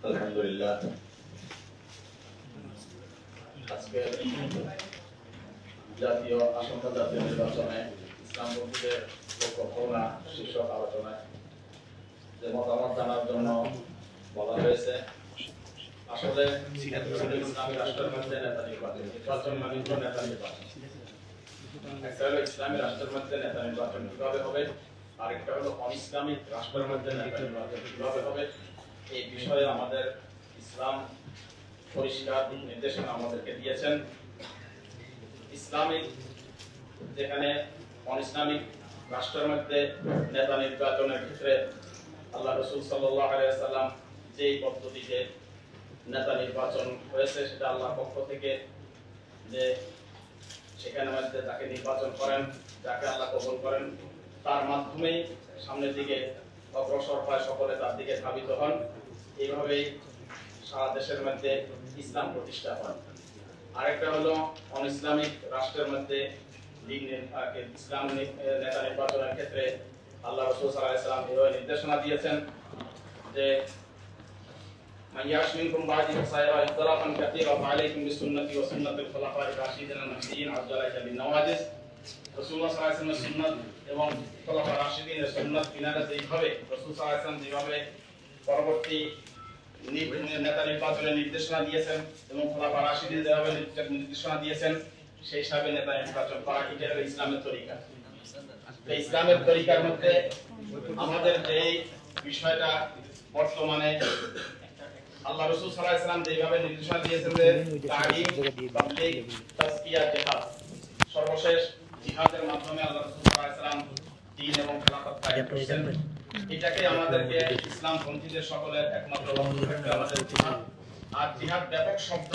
Speaker 6: আলহামদুলিল্লাহ, আজকে আসন্ন জাতীয় নির্বাচনে ইসলামপন্থীদের পরিকল্পনা শীর্ষক আলোচনায় যে মতামত জানার জন্য বলা হয়েছে, আসলে ইসলামী রাষ্ট্রের মধ্যে নেতা নির্বাচন মানে নেতা নির্বাচন, একটা হলো ইসলামী রাষ্ট্রের মধ্যে নেতা নির্বাচন কিভাবে হবে, আরেকটা হলো অনিসলামিক রাষ্ট্রের মধ্যে নেতা নির্বাচন কিভাবে হবে। এই বিষয়ে আমাদের ইসলাম পরিষ্কার নির্দেশনা আমাদেরকে দিয়েছেন। ইসলামিক যেখানে অনিসলামিক রাষ্ট্রের মধ্যে নেতা নির্বাচনের ক্ষেত্রে আল্লাহ রাসূল সাল্লাল্লাহু আলাইহি ওয়াসাল্লাম যেই পদ্ধতিতে নেতা নির্বাচন হয়েছে সেটা আল্লাহর পক্ষ থেকে, যে সেখানে মধ্যে যাকে নির্বাচন করেন, যাকে আল্লাহ কবুল করেন, তার মাধ্যমেই সামনের দিকে অগ্রসর হয়, সকলে তার দিকে ধাবিত হন। এইভাবেই সারা দেশের মধ্যে ইসলাম প্রতিষ্ঠা হয়। আরেকটা হলো অনিসলামিক রাষ্ট্রের মধ্যে ইসলাম নেতা নির্বাচনের ক্ষেত্রে আল্লাহ রাসূল সাল্লাল্লাহু আলাইহি ওয়াসাল্লাম এই নির্দেশনা দিয়েছেন যে মান ইয়াশ মিনকুম বা'দি ফাসায়ারা ইখতিলাফান কাসীরা ফা'আলাইকুম বিসুন্নতি ওয়া সুন্নাতিল খুলাফায়ে রাশিদিন আল-মাহদিয়িন আ'আলাইকা বিন-নওয়াজিজ। রাসূলুল্লাহ সাল্লাল্লাহু আলাইহি ওয়াসাল্লামের সুন্নাত এবং খুলাফায়ে রাশিদিনের সুন্নাত কিনারা যেইভাবে রাসূল সাল্লাল্লাহু আলাইহি ওয়াসাল্লাম যেভাবে পরবর্তী নেতা নির্বাচনের নির্দেশনা দিয়েছেন এবং খোলাফা রাশিদিন যেভাবে নির্দেশনা দিয়েছেন সেই হিসাবে নেতা নির্বাচন করা এটা হলো ইসলামের তরিকা। তো ইসলামের তরিকার মধ্যে আমাদের যে বিষয়টা বর্তমানে আল্লাহ রাসূল সাল্লাল্লাহু আলাইহি ওয়াসাল্লাম যেভাবে নির্দেশনা দিয়েছেন যে তালিম, তাবলীগ, তাসকিয়া, জিহাদ, সর্বশেষ জিহাদের মাধ্যমে আল্লাহ রাসূল সাল্লাল্লাহু আলাইহি ওয়াসাল্লাম দ্বীন এবং খেলাফত কায়েম করেছেন। এটাকে আমাদেরকে ইসলাম পন্থীদের সকলের একমাত্র লক্ষ্য থাকবে আমাদের জিহাদ। আর জিহাদ ব্যাপক শব্দ,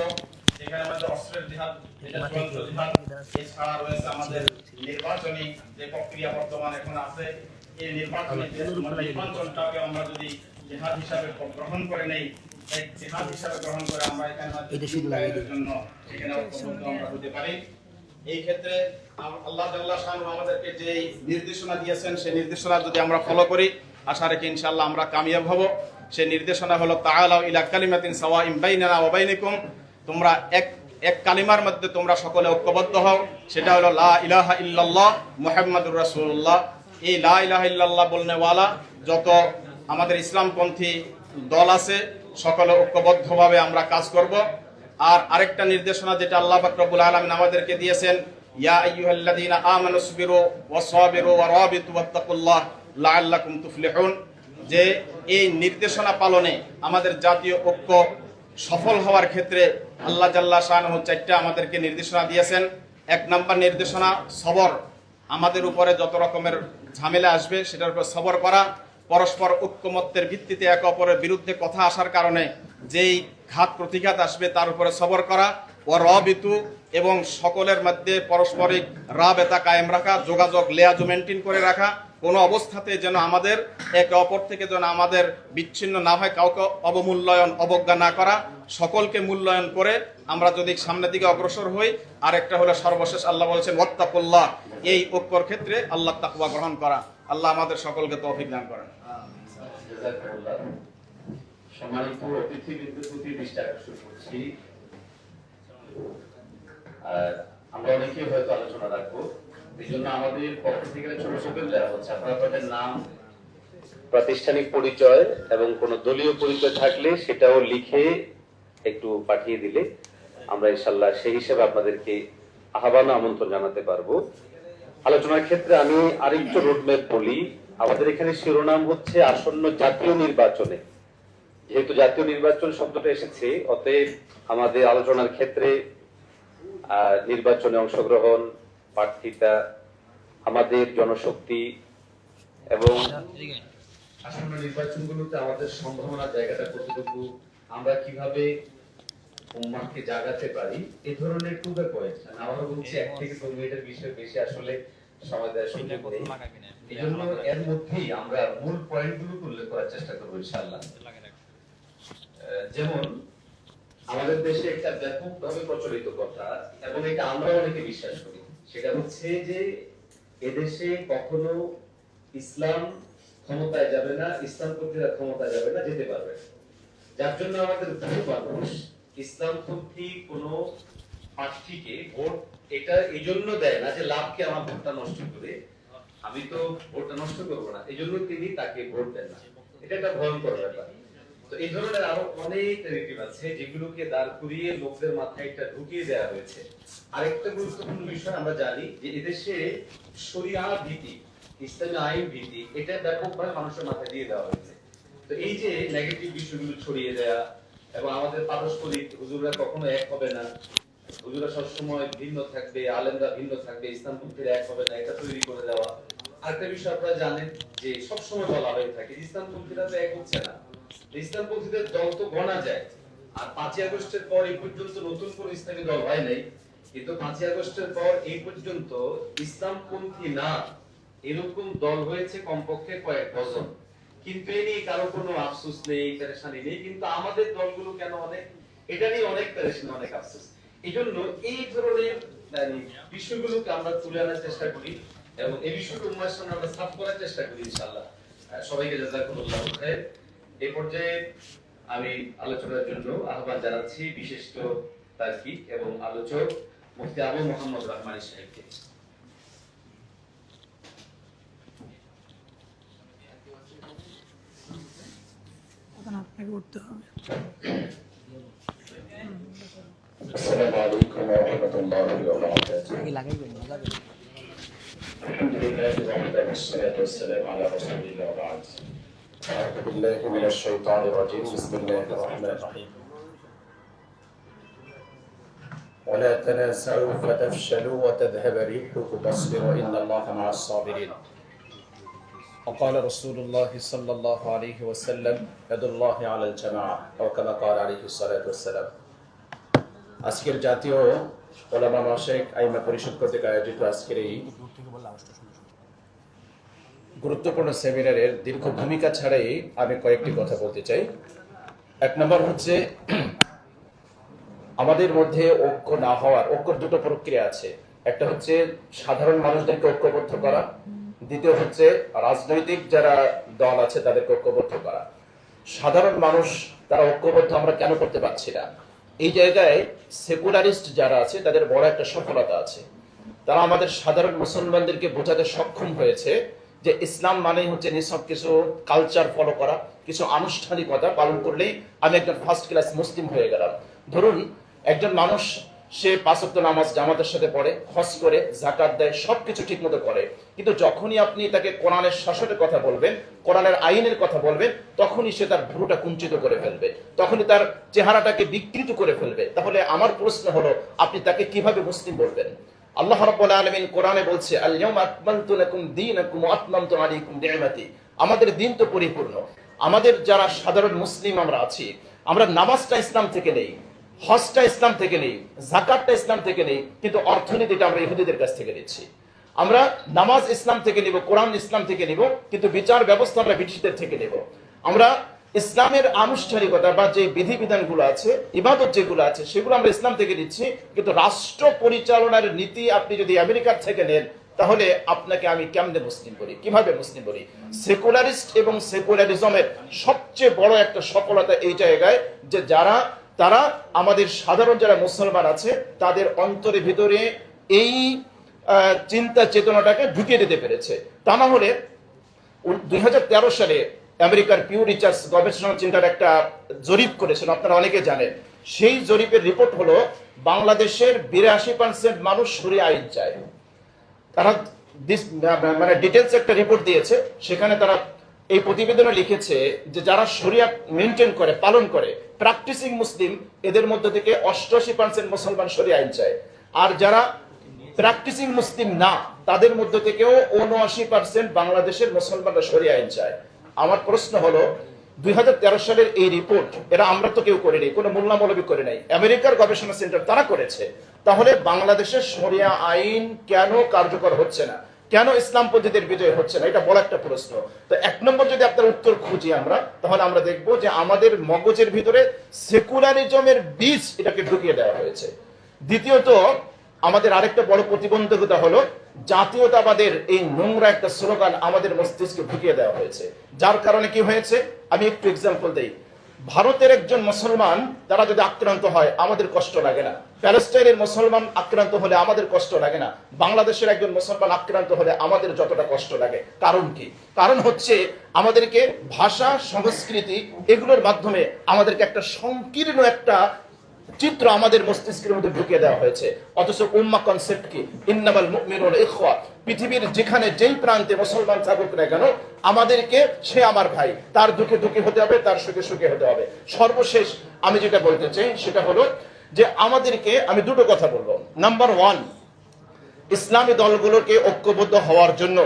Speaker 6: এখানে আমাদের অস্ত্রের জিহাদ, এটা চূড়ান্ত জিহাদ। এছাড়া রয়েছে আমাদের নির্বাচনী যে প্রক্রিয়া বর্তমান এখন আছে, এই নির্বাচনটাকে আমরা যদি জিহাদ হিসাবে গ্রহণ করে নেই, এক জিহাদ হিসাবে গ্রহণ করে আমরা এখানে জন্য এখানে ঐক্যবদ্ধ আমরা হতে পারি। এই ক্ষেত্রে আল্লাহ জাল্লা শানহু আমাদেরকে যে নির্দেশনা দিয়েছেন সেই নির্দেশনা যদি আমরা ফলো করি, আশা রাখি ইনশাআল্লাহ আমরা কামিয়াব হব। সেই নির্দেশনা হলো তাআলাউ ইলা কালিমাতিন সাওয়াইন বাইনানা ওয়া বাইনাকুম, তোমরা এক কালিমার মধ্যে তোমরা সকলে ঐক্যবদ্ধ হও, সেটা হলো লা ইলাহা ইল্লাল্লাহ মুহাম্মাদুর রাসূলুল্লাহ। এই লা ইলাহা ইল্লাল্লাহ বলনেওয়ালা যত আমাদের ইসলামপন্থী দল আছে সকলে ঐক্যবদ্ধভাবে আমরা কাজ করব। আর আরেকটা নির্দেশনা যেটা আল্লাহ পাক রব্বুল আলামিন আমাদেরকে দিয়েছেন, ইয়া আইয়ুহাল্লাযীনা আমানুসবিরু ওয়াসাবিরু ওয়ারাবিতু ওয়াত্তাকুল্লাহ লাআল্লাকুম তুফলিহুন, যে এই নির্দেশনা পালনে আমাদের জাতীয় ঐক্য সফল হওয়ার ক্ষেত্রে আল্লাহ জাল্লা শানহু চারটা আমাদেরকে নির্দেশনা দিয়েছেন। এক নাম্বার নির্দেশনা সবর, আমাদের উপরে যত রকমের ঝামেলা আসবে সেটার উপর সবর করা, পরস্পর ঐক্যমত্যের ভিত্তিতে একে অপরের বিরুদ্ধে কথা আসার কারণে যেই ঘাত প্রতিঘাত আসবে তার উপরে সবর করা, ও রবিতু এবং সকলের মধ্যে পারস্পরিক রাবেতা কায়েম রাখা, যোগাযোগ লেয়াজ মেনটেন করে রাখা, কোনো অবস্থাতে যেন আমাদের একে অপর থেকে যেন আমাদের বিচ্ছিন্ন না হয়, কাউকে অবমূল্যায়ন অবজ্ঞা না করা, সকলকে মূল্যায়ন করে আমরা যদি সামনের দিকে অগ্রসর হই। আর একটা হলো সর্বশেষ আল্লাহ বলেছেন ওয়াত্তাকুল্লাহ, এই ঐক্যর ক্ষেত্রে আল্লাহ তাকওয়া গ্রহণ করা। আল্লাহ আমাদের সকলকে তৌফিক দান করেন।
Speaker 3: সম্মানিত অতিথিবৃন্দের প্রতি দৃষ্টি আকর্ষণ করছি, আর আমরা অনেকেই হয়তো আলোচনা রাখবো, এই জন্য আমাদের পক্ষ থেকে ছোট ছোট দেওয়া হচ্ছে। আপনারা আপনাদের নাম, প্রাতিষ্ঠানিক পরিচয় এবং কোনো দলীয় পরিচয় থাকলে সেটাও লিখে একটু পাঠিয়ে দিলে আমরা ইনশাআল্লাহ সেই হিসেবে আপনাদেরকে আহ্বান আমন্ত্রণ জানাতে পারবো। আলোচনার ক্ষেত্রে আমি আরেকটু রোডম্যাপ বলি। আমাদের এখানে শিরোনাম হচ্ছে আসন্ন জাতীয় নির্বাচনে। যেহেতু জাতীয় নির্বাচন শব্দটা এসেছে, অতএব আমাদের আলোচনার ক্ষেত্রে নির্বাচনে অংশগ্রহণ, প্রার্থিতা, আমাদের জনশক্তি এবং আসন্ন নির্বাচনগুলোতে আমাদের সম্ভাবনার জায়গাটা কতটুকু, আমরা কিভাবে উম্মাহকে জাগাতে পারি, এই ধরনের টু দ্য পয়েন্ট। আমরা বলছি 1 থেকে 2 মিনিটের বিষয় বেশি আসলে সময় দেওয়ার সুযোগ নেই, এই জন্য এর মধ্যেই আমরা মূল পয়েন্টগুলো উল্লেখ করার চেষ্টা করবো ইনশাআল্লাহ। যেমন আমাদের দেশে একটা ব্যাপকভাবে প্রচলিত কথা, এবং এটা আমরা অনেকে বিশ্বাস করি, সেটা হচ্ছে যে এদেশে কখনো ইসলাম ক্ষমতায় যাবে না, ইসলামপন্থীরা ক্ষমতায় যাবে না, যেতে পারবে না। যার জন্য আমাদের বহু মানুষ ইসলামপন্থী কোনো প্রার্থীকে ভোট এটা এই জন্য দেয় না যে লাভকে আমার ভোটটা নষ্ট করে, আমি তো ভোটটা নষ্ট করবো না, এই জন্য তিনি তাকে ভোট দেন না। এটা একটা ভয়ঙ্কর ব্যাপার। তো এই ধরনের আরো অনেক নেগেটিভ আছে যেগুলোকে দাঁড় করিয়ে লোকদের মাথায় এটা ঢুকিয়ে দেওয়া হয়েছে। আরেকটা গুরুত্বপূর্ণ বিষয় আমরা জানি যে এদেশে শরিয়া ভীতি, ইসলামী আইন ভীতি, এটা ব্যাপকভাবে মানুষের মাথায় দিয়ে দেওয়া হয়েছে। তো এই যে নেগেটিভ বিষয়গুলো ছড়িয়ে দেওয়া, এবং আমাদের পারস্পরিক হুজুররা কখনো এক হবে না, হুজুররা সবসময় ভিন্ন থাকবে, আলেমরা ভিন্ন থাকবে, ইসলামপন্থীরা এক হবে না, এটা তৈরি করে দেওয়া। আরেকটা বিষয় আপনারা জানেন যে সবসময় বলা হয়ে থাকে ইসলামপন্থীরা তো এক হচ্ছে না, ইসলামপন্থীদের দল তো গণা যায়। আর 5ই আগস্টের পর এই পর্যন্ত নতুন কোন ইসলামী দল হয় নাই, কিন্তু 5ই আগস্টের পর এই পর্যন্ত ইসলামপন্থী না এরকম দল হয়েছে কমপক্ষে কয়েক ডজন। কিন্তু এ নিয়ে কারো কোনো আফসোস নেই, পেরেশানি নেই, কিন্তু আমাদের দলগুলো কেন অনেক, এটা নিয়ে অনেক পেরেশানি, অনেক আফসোস। এই জন্য এই ধরনের বিষয়গুলোকে আমরা তুলে আনার চেষ্টা করি এবং এই বিষয়গুলো উম্মাহর সামনে আমরা সাফ করার চেষ্টা করি ইনশাআল্লাহ। সবাইকে জাযাকুমুল্লাহ খাইর। এই পর্যায়ে আমি আলোচনার জন্য আহ্বান জানাচ্ছি বিশিষ্ট তার্কিক এবং আলোচক মুফতি আবু মোহাম্মদ রহমানী সাহেবকে।
Speaker 7: এখন আপনি
Speaker 3: আসসালামু আলাইকুম ওয়া রাহমাতুল্লাহি ওয়া বারাকাতুহু। আলহামদুলিল্লাহি ওয়াহদাহু ওয়াসসালাতু ওয়াসসালামু আলা রাসূলিল্লাহ ওয়া বা'দ। আউযু বিল্লাহি মিনাশ শাইতানির রাজীম। বিসমিল্লাহির রাহমানির রাহিম। ولا تنازعوا فتفشلوا وتذهب ريحكم واصبروا إن الله مع الصابرين. وقال رسول الله صلى الله عليه وسلم يد الله على الجماعة أو كما قال عليه الصلاة والسلام. আজকের জাতীয় ওলামা মাশায়েখ আইমা পরিষদ কর্তৃক আয়োজিত আজকের এই গুরুত্বপূর্ণ সেমিনারের দীর্ঘ ভূমিকা ছাড়াই আমি কয়েকটি কথা বলতে চাই। এক নম্বর হচ্ছে, আমাদের মধ্যে ঐক্য না হওয়ার ঐক্যর দুটো প্রক্রিয়া আছে। একটা হচ্ছে সাধারণ মানুষদেরকে ঐক্যবদ্ধ করা, দ্বিতীয় হচ্ছে রাজনৈতিক যারা দল আছে তাদেরকে ঐক্যবদ্ধ করা। সাধারণ মানুষ তারা ঐক্যবদ্ধ আমরা কেন করতে পারছি না? এই জায়গায় সেকুলারিস্ট যারা আছে তাদের বড় একটা সফলতা আছে। তারা আমাদের সাধারণ মুসলমানদেরকে বোঝাতে সক্ষম হয়েছে যে ইসলাম মানেই হচ্ছে নিছক কিছু কালচার ফলো করা, কিছু আনুষ্ঠানিকতা পালন করলেই আমি একজন ফার্স্ট ক্লাস মুসলিম হয়ে গেলাম। ধরুন একজন মানুষ সে 5 ওয়াক্ত নামাজ জামাতের সাথে পড়ে, হজ করে, যাকাত দেয়, সবকিছু ঠিকমতো করে, কিন্তু যখনই আপনি তাকে কোরআনের শাসনের কথা বলবেন, কোরআনের আইনের কথা বলবেন, তখনই সে তার ভ্রুটা কুঞ্চিত করে ফেলবে, তখনই তার চেহারাটাকে বিকৃত করে ফেলবে। তাহলে আমার প্রশ্ন হলো, আপনি তাকে কিভাবে মুসলিম বলবেন? আল্লাহ রাব্বুল আলামিন কোরআনে বলছে, আল ইয়াউমা আকমালতু লাকুম দীনাকুম ওয়া আতমামতু আলাইকুম নি'মাতি। আমাদের দিন তো পরিপূর্ণ। আমাদের যারা সাধারণ মুসলিম আমরা আছি, আমরা নামাজটা ইসলাম থেকে নেই, হজটা ইসলাম থেকে নেই, যাকাতটা ইসলাম থেকে নেই, কিন্তু অর্থনীতিটা আমরা ইহুদিদের কাছ থেকে নিচ্ছি। আমরা নামাজ ইসলাম থেকে নিব, কোরআন ইসলাম থেকে নিব, কিন্তু বিচার ব্যবস্থা আমরা ব্রিটিশদের থেকে নেব। আমরা ইসলামের আনুষ্ঠানিকতা বা যে বিধিবিধানগুলো আছে, ইবাদত যেগুলো আছে, সেগুলো আমরা ইসলাম থেকে নিচ্ছি, কিন্তু রাষ্ট্র পরিচালনার নীতি আপনি যদি আমেরিকার থেকে নেন, তাহলে আপনাকে আমি কেমনে মুসলিম বলি, কিভাবে মুসলিম বলি? সেকুলারিস্ট এবং সেকুলারিজমের সবচেয়ে বড় একটা সফলতা এই জায়গায় যে তারা আমাদের সাধারণ যারা মুসলমান আছে তাদের অন্তরে ভিতরে এই চিন্তা চেতনাটাকে ঢুকিয়ে দিতে পেরেছে। তা না হলে 2013 সালে আমেরিকার পিউ রিসার্চ গবেষণা চেন্টার একটা জরিপ করেছেন, আপনারা অনেকে জানেন। সেই জরিপের রিপোর্ট হলো বাংলাদেশের 82% মানুষ শরিয়া আইন চায়। তারা মানে ডিটেলস একটা রিপোর্ট দিয়েছে, সেখানে তারা এই প্রতিবেদনে লিখেছে যে যারা শরিয়া মেনটেন করে, পালন করে, প্র্যাকটিসিং মুসলিম, এদের মধ্যে থেকে 88% মুসলমান শরিয়া আইন চায়। আর যারা প্র্যাকটিসিং মুসলিম না, তাদের মধ্যে থেকেও 79% বাংলাদেশের মুসলমানরা শরিয়া আইন চায়। আমার প্রশ্ন হলো, 2013 সালের এই রিপোর্ট এরা আমরা তো কেউ করিনি, কোনো মোল্লা মৌলবী করে নাই, আমেরিকার গবেষণা সেন্টার তারা করেছে। তাহলে বাংলাদেশের শরিয়া আইন কেন কার্যকর হচ্ছে না, কেন ইসলামপন্থীদের বিজয় হচ্ছে না? এটা বড় একটা প্রশ্ন। তো এক নম্বর যদি আপনার উত্তর খুঁজি আমরা, তাহলে আমরা দেখব যে আমাদের মগজের ভিতরে সেকুলারিজমের বীজ এটাকে ঢুকিয়ে দেওয়া হয়েছে। দ্বিতীয়ত, আমাদের আরেকটা বড় প্রতিবন্ধকতা হলো জাতীয়তাবাদের এই নোংরা একটা স্লোগান আমাদের মস্তিষ্কে ঢুকিয়ে দেওয়া হয়েছে, যার কারণে কি হয়েছে আমি একটু এক্সাম্পল দেই। ভারতের একজন মুসলমান তারা যদি আক্রান্ত হয় আমাদের কষ্ট লাগে না, প্যালেস্টাইনের মুসলমান আক্রান্ত হলে আমাদের কষ্ট লাগে না, বাংলাদেশের একজন মুসলমান আক্রান্ত হলে আমাদের যতটা কষ্ট লাগে। কারণ কি? কারণ হচ্ছে আমাদেরকে ভাষা, সংস্কৃতি এগুলোর মাধ্যমে আমাদেরকে একটা সংকীর্ণ একটা চিত্র আমাদের মস্তিষ্কের মধ্যে ঢুকিয়ে দেওয়া হয়েছে। অথচ উম্মাহ কনসেপ্ট কি? ইন্নামাল মুমিনুনা ইখওয়া। পৃথিবীর যেখানে যেই প্রান্তে মুসলমান থাকুক না কেন, আমাদেরকে সে আমার ভাই, তার দুঃখে দুঃখী হতে হবে, তার সুখে সুখে হতে হবে। সর্বশেষ আমি যেটা বলতে চাই সেটা হলো যে আমাদেরকে, আমি দুটো কথা বলবো। নাম্বার 1, ইসলামী দলগুলোকে ঐক্যবদ্ধ হওয়ার জন্য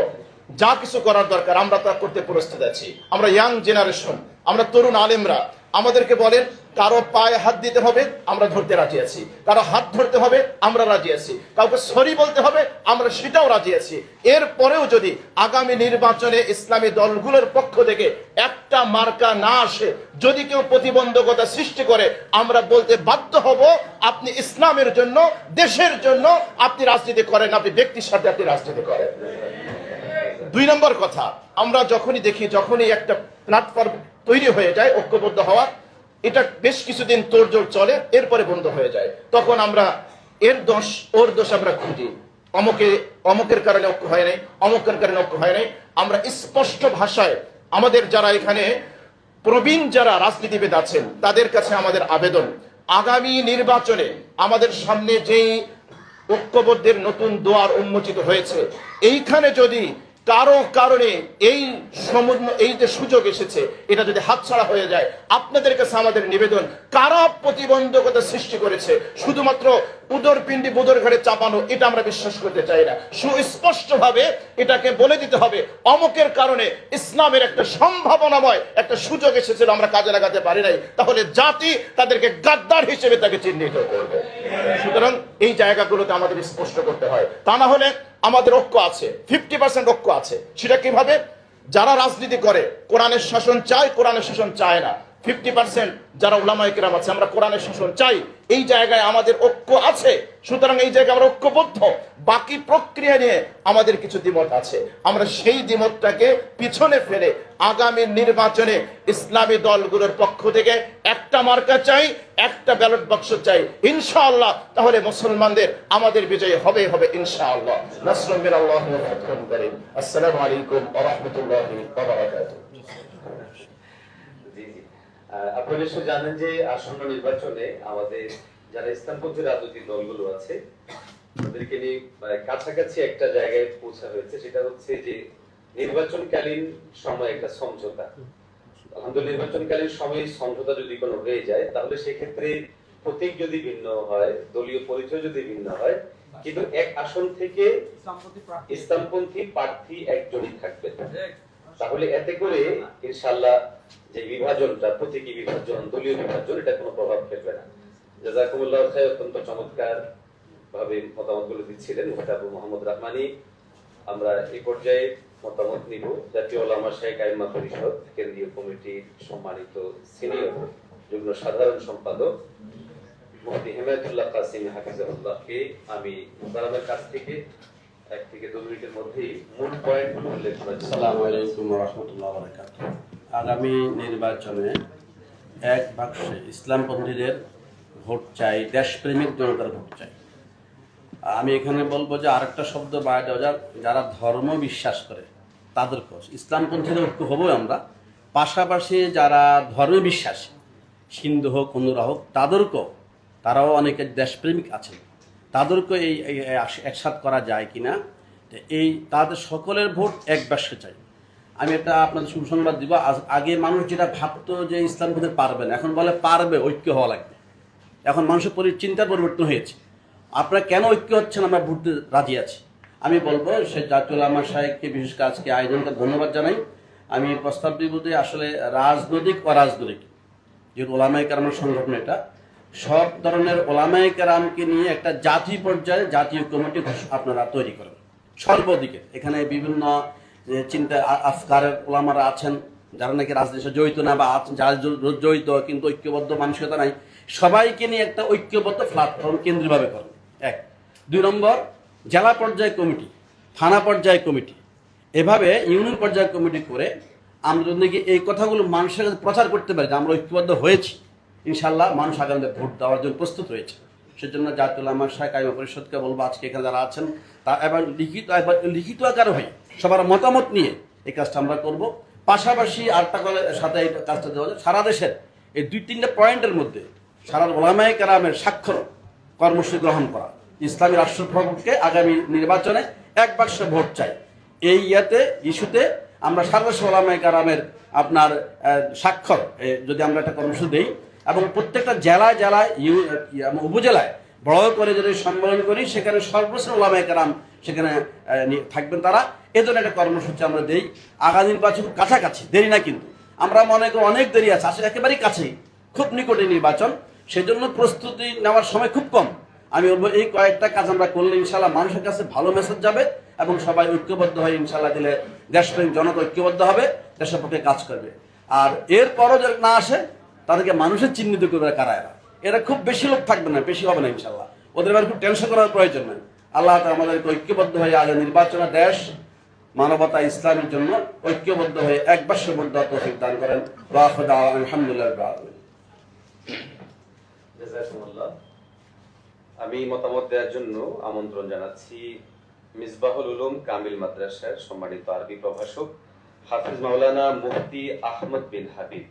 Speaker 3: যা কিছু করার দরকার আমরা তা করতে প্রস্তুত আছি। আমরা ইয়াং জেনারেশন, আমরা তরুণ আলেমরা, আমাদেরকে বলেন কারো পায়ে হাত দিতে হবে, আমরা ধরতে রাজি আছি। কারো হাত ধরতে হবে, আমরা রাজি আছি। কাউকে সরি বলতে হবে, আমরা সেটাও রাজি আছি। এরপরেও যদি আগামী নির্বাচনে ইসলামী দলগুলোর পক্ষ থেকে একটা মার্কা না আসে, যদি কেউ প্রতিবন্ধকতা সৃষ্টি করে, আমরা বলতে বাধ্য হব আপনি ইসলামের জন্য, দেশের জন্য আপনি রাজনীতি করেন, আপনি ব্যক্তির সাথে আপনি রাজনীতি করেন। 2 নম্বর কথা, আমরা যখনই দেখি, যখনই একটা প্ল্যাটফর্ম তৈরি হয়ে যায় ঐক্যবদ্ধ হওয়ার, এটা বেশ কিছুদিন তোড়জোড় চলে, এরপরে বন্ধ হয়ে যায়, তখন আমরা এর দোষ ওর দোষ আমরা খুঁজি। অমুকের কারণে ঐক্য হয় নাই, অমুকের কারণে ঐক্য হয় নাই। আমরা স্পষ্ট ভাষায় আমাদের যারা এখানে
Speaker 7: প্রবীণ যারা রাজনীতিবিদ আছেন তাদের কাছে আমাদের আবেদন, আগামী নির্বাচনে আমাদের সামনে যেই ঐক্যবদ্ধের নতুন দুয়ার উন্মোচিত হয়েছে, এইখানে যদি কারো কারণে এই যে সুযোগ এসেছে এটা যদি হাতছাড়া হয়ে যায়, আপনাদের কাছে আমাদের নিবেদন, কারা প্রতিবন্ধকতা সৃষ্টি করেছে শুধুমাত্র উদরপিণ্ডি বুদর ঘরে চাপানো, এটা আমরা বিশ্বাস করতে চাই না। সুস্পষ্টভাবে এটাকে বলে দিতে হবে অমুকের কারণে ইসলামের একটা সম্ভাবনাময় একটা সুযোগ এসেছিল, আমরা কাজে লাগাতে পারি নাই, তাহলে জাতি তাদেরকে গাদ্দার হিসেবে তাকে চিহ্নিত করবে। সুতরাং এই জায়গাগুলোতে আমাদের স্পষ্ট করতে হয়, তা না হলে আমাদের ঐক্য আছে, 50% ঐক্য আছে। সেটা কিভাবে? যারা রাজনীতি করে কোরআনের শাসন চায়, কোরআনের শাসন চায় না। 50% যারা উলামায়ে কেরাম আছে আমরা কোরআনের শাসন চাই, এই জায়গায় আমাদের ঐক্য আছে। সুতরাং এই জায়গায় আমরা ঐক্যবদ্ধ। বাকি প্রক্রিয়া নিয়ে আমাদের কিছু দ্বিমত আছে, আমরা সেই দ্বিমতটাকে পিছনে ফেলে আগামী নির্বাচনে ইসলামী দলগুলোর পক্ষ থেকে একটা মার্কা চাই, একটা ব্যালট বাক্স চাই ইনশাআল্লাহ। তাহলে মুসলমানদের আমাদের বিজয় হবে ইনশাআল্লাহ। নাসরুম মিনাল্লাহি ওয়া ফাতহুন কারীম। আসসালামু আলাইকুম ওয়া রাহমাতুল্লাহি ওয়া বারাকাতুহু।
Speaker 3: জি জি, আপনারা নিশ্চয় জানেন যে আসন্ন নির্বাচনে আমাদের যারা ইসলামপন্থী রাজনৈতিক দলগুলো আছে তাদেরকে নিয়ে কাছাকাছি একটা জায়গায় পৌঁছা হয়েছে, সেটা হচ্ছে যে নির্বাচনকালীন সময় একটা সমঝোতা। আলহামদুলিল্লাহ, নির্বাচনকালীন সময়ে সমঝোতা যদি কোনো হয়ে যায় তাহলে সেক্ষেত্রে প্রতীক যদি ভিন্ন হয়, দলীয় পরিচয় যদি ভিন্ন হয়, কিন্তু এক আসন থেকে ইসলামপন্থী প্রার্থী একজনই থাকবে, তাহলে এতে করে ইনশাআল্লাহ যে বিভাজনটা, প্রতীকী বিভাজন, দলীয় বিভাজন, এটা কোনো প্রভাব ফেলবে না। জাযাকুমুল্লাহু খায়র। অত্যন্ত চমৎকার ভাবে মতামতগুলো দিচ্ছিলেন মুফতি আবু মোহাম্মদ রহমানী। আমরা এই পর্যায়ে মতামত নিব জাতীয় উলামা শাইখ আইম্মা পরিষদ কেন্দ্রীয় কমিটির সম্মানিত সিনিয়র যুগ্ম সাধারণ সম্পাদক মুফতি হিমায়াতুল্লাহ কাসিম হাফিজাহুল্লাহকে আমি মুকাররমের কাছ থেকে 1 থেকে 2 মিনিটের মধ্যেই মূল পয়েন্টগুলো উল্লেখ করার চেষ্টা করব।
Speaker 8: আসসালামু আলাইকুম ওয়া রাহমাতুল্লাহি ওয়া বারাকাতুহু। আগামী নির্বাচনে এক বাক্সে ইসলামপন্থীদের ভোট চাই, দেশপ্রেমিক জনতার ভোট চাই। আমি এখানে বলবো যে আরেকটা শব্দ বাদ দেওয়া যাক, যারা ধর্ম বিশ্বাস করে তাদেরকেও ইসলামপন্থীদের ঐক্য হবো আমরা, পাশাপাশি যারা ধর্মে বিশ্বাসী, হিন্দু হোক অন্যরা হোক, তারাও অনেকে দেশপ্রেমিক আছেন, তাদেরকেও এই একসাথ করা যায় কিনা, তাদের সকলের ভোট এক বাক্সে চাই। আমি একটা আপনাদের সুসংবাদ দিব, আগে মানুষ যেটা ভাবতো যে ইসলামপন্থী পারবে না, এখন বলে পারবে, ঐক্য হওয়া লাগবে। এখন মানুষের চিন্তার পরিবর্তন হয়েছে। আপনারা কেন ঐক্য হচ্ছেন, আমরা ভোটে রাজি আছি। আমি বলবো সে জাতীয় উলামা শাইখকে বিশেষ করে আজকে আয়োজনকে ধন্যবাদ জানাই। আমি প্রস্তাব দিব যে আসলে রাজনৈতিক অরাজনৈতিক, যেহেতু ওলামায়ে কেরামের সংগঠন, এটা সব ধরনের ওলামায়ে কেরামকে নিয়ে একটা জাতীয় পর্যায়ে জাতীয় কমিটি আপনারা তৈরি করেন সর্বদিকে। এখানে বিভিন্ন চিন্তা আফকারের ওলামারা আছেন, যারা নাকি রাজনীতিতে জড়িত না বা যারা জড়িত কিন্তু ঐক্যবদ্ধ মানসিকতা নাই, সবাইকে নিয়ে একটা ঐক্যবদ্ধ প্ল্যাটফর্ম কেন্দ্রীয়ভাবে করেন। 1। 2 নম্বর, জেলা পর্যায়ে কমিটি, থানা পর্যায়ে কমিটি, এভাবে ইউনিয়ন পর্যায়ে কমিটি করে আমরা যদি এই কথাগুলো মানুষের কাছে প্রচার করতে পারি যে আমরা ঐক্যবদ্ধ হয়েছি, ইনশাল্লাহ মানুষ আগামীতে ভোট দেওয়ার জন্য প্রস্তুত হয়েছে। সেজন্য জাতীয় উলামা শাইখ আইম্মা পরিষদকে বলবো আজকে এখানে যারা আছেন তা এবার লিখিত আকারে হয়ে সবার মতামত নিয়ে এই কাজটা আমরা করব। পাশাপাশি আরেকটা সাথে এই কাজটা দেওয়া যায়, সারা দেশের এই 2-3টা পয়েন্টের মধ্যে সারা ওলামায়ে কেরামের স্বাক্ষর কর্মসূচি গ্রহণ করা, ইসলামী রাষ্ট্রপ্রমুখকে আগামী নির্বাচনে এক বাক্স ভোট চাই, এই ইস্যুতে আমরা সারা দেশের ওলামায়ে কেরামের আপনার স্বাক্ষর যদি আমরা একটা কর্মসূচি দিই এবং প্রত্যেকটা জেলায় উপজেলায় বড় করে যদি সম্মেলন করি, সেখানে সর্বশ্রেষ্ঠ ওলামায়ে কেরাম সেখানে থাকবেন, তারা এ ধরনের একটা কর্মসূচি আমরা দিই। আগামী নির্বাচন কাছাকাছি, দেরি না, কিন্তু আমরা মনে করি অনেক দেরি আছে, আসলে একেবারেই কাছেই, খুব নিকটে নির্বাচন, সেজন্য প্রস্তুতি নেওয়ার সময় খুব কম। আমি বলবো এই কয়েকটা কাজ আমরা করলে ইনশাল্লাহ মানুষের কাছে ভালো মেসেজ যাবে এবং সবাই ঐক্যবদ্ধ হয়ে ইনশাল্লাহ দিলে দেশপ্রেমিক জনতা ঐক্যবদ্ধ হবে, দেশের পক্ষে কাজ করবে। আর এরপরও যদি না আসে তাদেরকে মানুষের চিহ্নিত করবে কারা এরা খুব বেশি লোক থাকবে না, বেশি হবে না ইনশাল্লাহ, ওদের ব্যাপারে খুব টেনশন করার প্রয়োজন নেই। আল্লাহ আমাদেরকে ঐক্যবদ্ধ হয়ে আগে নির্বাচনে দেশ মানবতা ইসলামের জন্য ঐক্যবদ্ধ হয়ে এক বাক্সের মধ্যে তৌফিক দান করেন। আলহামদুলিল্লাহ।
Speaker 3: আমি মতামত দেওয়ার জন্য আমন্ত্রণ জানাচ্ছি মিসবাহুল উলুম কামিল মাদ্রাসার সম্মানিত আরবি প্রভাষক হাফিজ মাওলানা মুফতি আহমদ বিন হাবিব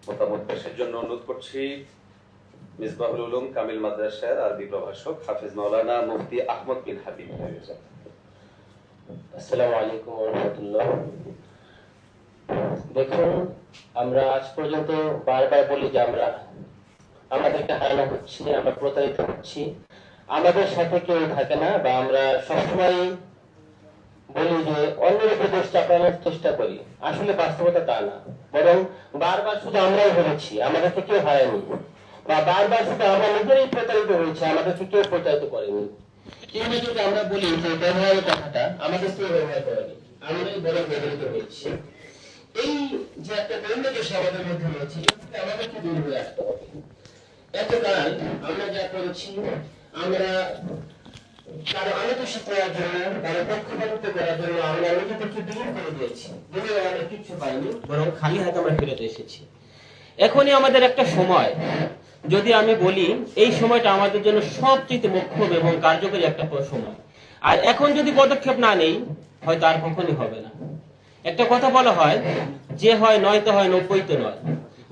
Speaker 4: মতামত পেশের জন্য অনুরোধ করছি মিসবাহুল উলুম কামিল মাদ্রাসার আরবি প্রভাষক হাফেজ মাওলানা মুফতি আহমদ বিন হাবিব।
Speaker 9: আসসালামু আলাইকুম ওয়া রাহমাতুল্লাহ। দেখুন, আমরা আজ পর্যন্ত বারবার বলি যে আমাদেরকে হারানো হচ্ছে, আমরা প্রতারিত হচ্ছি, আমাদের সাথে কেউ থাকে না, বা আমরা সবসময় বলি যে অন্যের উপর দোষ চাপানোর চেষ্টা করি। আসলে বাস্তবতা তা না, বরং বারবার শুধু আমরাই হয়েছি, আমাদেরকে কেউ হারায়নি, বা বারবার শুধু আমরা নিজেরাই প্রতারিত হয়েছি, আমাদেরকে কেউ প্রতারিত করেনি। কিন্তু যদি আমরা বলি যে ব্যবহারের কথাটা আমাদের কেউ ব্যবহার করেনি, আমরাই বরং ব্যবহৃত হয়েছি, এই যে একটা দৈন্য দোষ আমাদের মধ্যে রয়েছে, আমাদেরকে দূর হয়ে আসতে হবে। এতকাল আমরা যা করেছি, আমরা কারো আলোচনা করার জন্য, কারো পক্ষপাতিত্ব করার জন্য আমরা নিজেদেরকে বিলীন করে দিয়েছি। যদিও আমরা কিচ্ছু পাইনি, বরং খালি হাতে আমরা ফেরত এসেছি। এখনই আমাদের একটা সময়, যদি আমি বলি এই সময়টা আমাদের জন্য সবচেয়ে মোক্ষম এবং কার্যকরী একটা সময়। আর এখন যদি পদক্ষেপ না নেই, হয়তো আর কখনই হবে না। একটা কথা বলা হয়, যে হয় 9 তো হয় 90 তো নয়।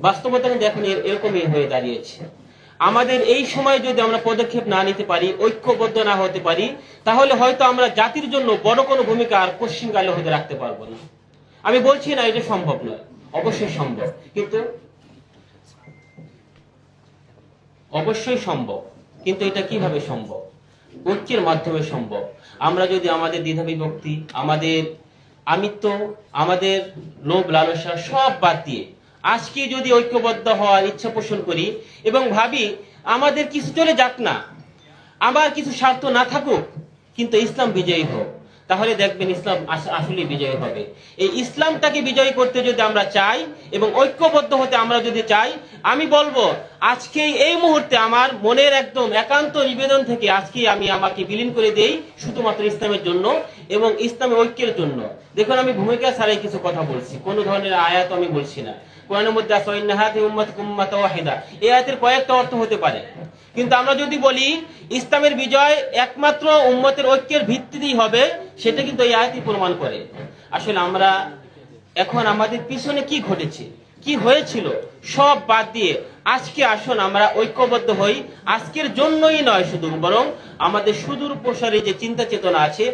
Speaker 9: বাস্তবতা কিন্তু এখন এরকমই হয়ে দাঁড়িয়েছে। আমাদের এই সময় যদি আমরা পদক্ষেপ না নিতে পারি, ঐক্যবদ্ধ না হতে পারি, তাহলে হয়তো আমরা জাতির জন্য বড় কোনো ভূমিকা আর পশ্চিমকালে হতে রাখতে পারবো না। আমি বলছি না এটা সম্ভব নয়, অবশ্যই সম্ভব, কিন্তু অবশ্যই সম্ভব, কিন্তু এটা কিভাবে সম্ভব? ঐক্যের মাধ্যমে সম্ভব। আমরা যদি আমাদের দ্বিধা বিভক্তি, আমাদের আমিত্ব, আমাদের লোভ লালসা সব বাদ দিয়ে আজকে যদি ঐক্যবদ্ধ হওয়ার ইচ্ছা পোষণ করি এবং ভাবি আমাদের কিছু চলে যাক না, আমার কিছু স্বার্থ না থাকুক, কিন্তু ইসলাম বিজয়ী হোক, তাহলে দেখবেন ইসলাম আসলে বিজয়ী হবে। এই ইসলামটাকে বিজয়ী করতে যদি আমরা চাই এবং ঐক্যবদ্ধ হতে আমরা যদি চাই, আমি বলবো আজকে এই মুহূর্তে আমার মনের একদম একান্ত নিবেদন থেকে আজকে আমি আমাকে বিলীন করে দেই শুধুমাত্র ইসলামের জন্য এবং ইসলামের ঐক্যের জন্য। দেখুন, আমি ভূমিকা ছাড়াই কিছু কথা বলছি, কোনো ধরনের আয়াত আমি বলছি না। কোরআনের মধ্যে আছে ইন্না হাযিহি উম্মাতুকুম উম্মাতান ওয়াহিদা, এই আয়াতের কয়েকটা অর্থ হতে পারে, কিন্তু আমরা যদি বলি ইসলামের বিজয় একমাত্র উম্মতের ঐক্যের ভিত্তিতেই হবে, সেটা কিন্তু এই আয়াতই প্রমাণ করে। আসলে আমরা এখন আমাদের পিছনে কি ঘটেছে, কি হয়েছিল, সব বাদ দিয়ে আজকে আসুন আমরা ঐক্যবদ্ধ হই। আজকের জন্যই নয় শুধু, বরং আমাদের সুদূর প্রসারী যে চিন্তা চেতনা আছে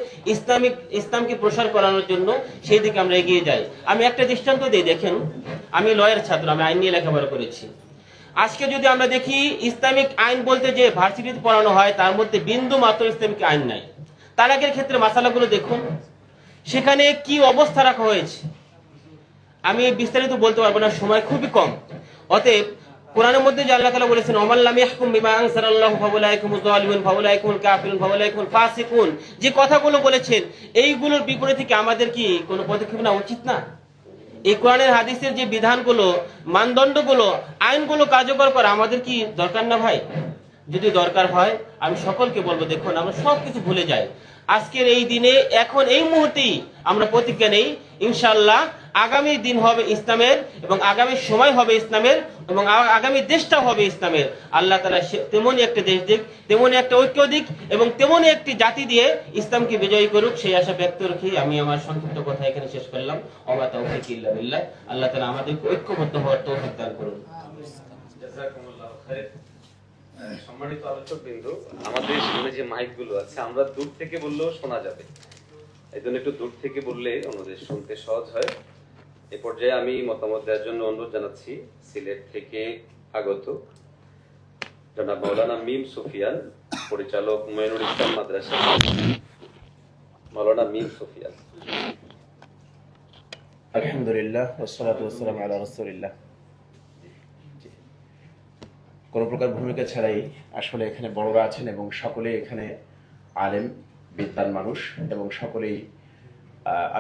Speaker 9: ইসলামকে প্রসার করানোর জন্য, সেই দিকে আমরা এগিয়ে যাই। আমি একটা দৃষ্টান্ত দিই। দেখেন, আমি লয়ের ছাত্র, আমি আইন নিয়ে লেখাপড়া করেছি। আজকে যদি আমরা দেখি ইসলামিক আইন বলতে যে ভার্সিটিতে পড়ানো হয়, তার মধ্যে বিন্দু মাত্র ইসলামিক আইন নাই। তালাকের ক্ষেত্রে মাসালাগুলো দেখুন, সেখানে কি অবস্থা রাখা হয়েছে। আমি বিস্তারিত বলতে পারবো না, সময় খুবই কম। অতএব কোরআনের মধ্যে যে আল্লাহ তাআলা বলেছেন ওমান লাম ইয়াহকুম বিমা আনজালাল্লাহু ফাউলাইকুমুজ জালিমুন ফাউলাইকুমুল কাফিরুন ফাউলাইকুমুল ফাসিকুন, যে কথাগুলো বলেছেন এইগুলোর বিপরীতে কি আমাদের কি কোনো পদক্ষেপ নেওয়া উচিত না? এই কোরআনের হাদিসের যে বিধানগুলো, মানদণ্ডগুলো, আইনগুলো কার্যকর করা আমাদের কি দরকার না ভাই? যদি দরকার হয় আমি সকলকে বলবো, দেখুন আমরা সবকিছু ভুলে যাই। আজকের এই দিনে, এখন এই মুহূর্তেই আমরা প্রতিজ্ঞা নেই, ইনশাআল্লাহ আগামী দিন হবে ইসলামের এবং আগামী সময় হবে ইসলামের এবং আগামী দেশটা হবে ইসলামের। আল্লাহ তাআলা তেমনই একটা দেশ দিক, তেমনই একটা ঐক্য দিক এবং তেমনই একটি জাতি দিয়ে ইসলামকে বিজয়ী করুক, সেই আশা ব্যক্ত রেখেই আমি আমার সংক্ষিপ্ত কথা এখানে শেষ করলাম। ওয়া তাওফীক ইল্লা বিল্লাহ। আল্লাহ তাআলা আমাদেরকে ঐক্যবদ্ধ হওয়ার তৌফিক দান করুন।
Speaker 4: জাযাকুমুল্লাহু খাইর। সম্মানিত আলোচক বিন্দু, আমাদের সামনে যে মাইক গুলো আছে আমরা দূর থেকে বললেও শোনা যাবে, এই জন্য একটু দূর থেকে বললে আমাদের শুনতে সহজ হয়। এ পর্যায়ে আমি মতামত দেওয়ার জন্য অনুরোধ জানাচ্ছি সিলেট থেকে আগত জনাব মাওলানা মিম সুফিয়ান, পরিচালক মঈনুল ইসলাম মাদ্রাসা। মাওলানা মিম সুফিয়ান।
Speaker 7: আলহামদুলিল্লাহ ওয়াসসালাতু ওয়াসসালামু আলা রাসূলিল্লাহ। কোনো প্রকার ভূমিকা ছাড়াই আসলে এখানে বড়রা আছেন এবং সকলেই এখানে আলেম বিদ্বান মানুষ এবং সকলেই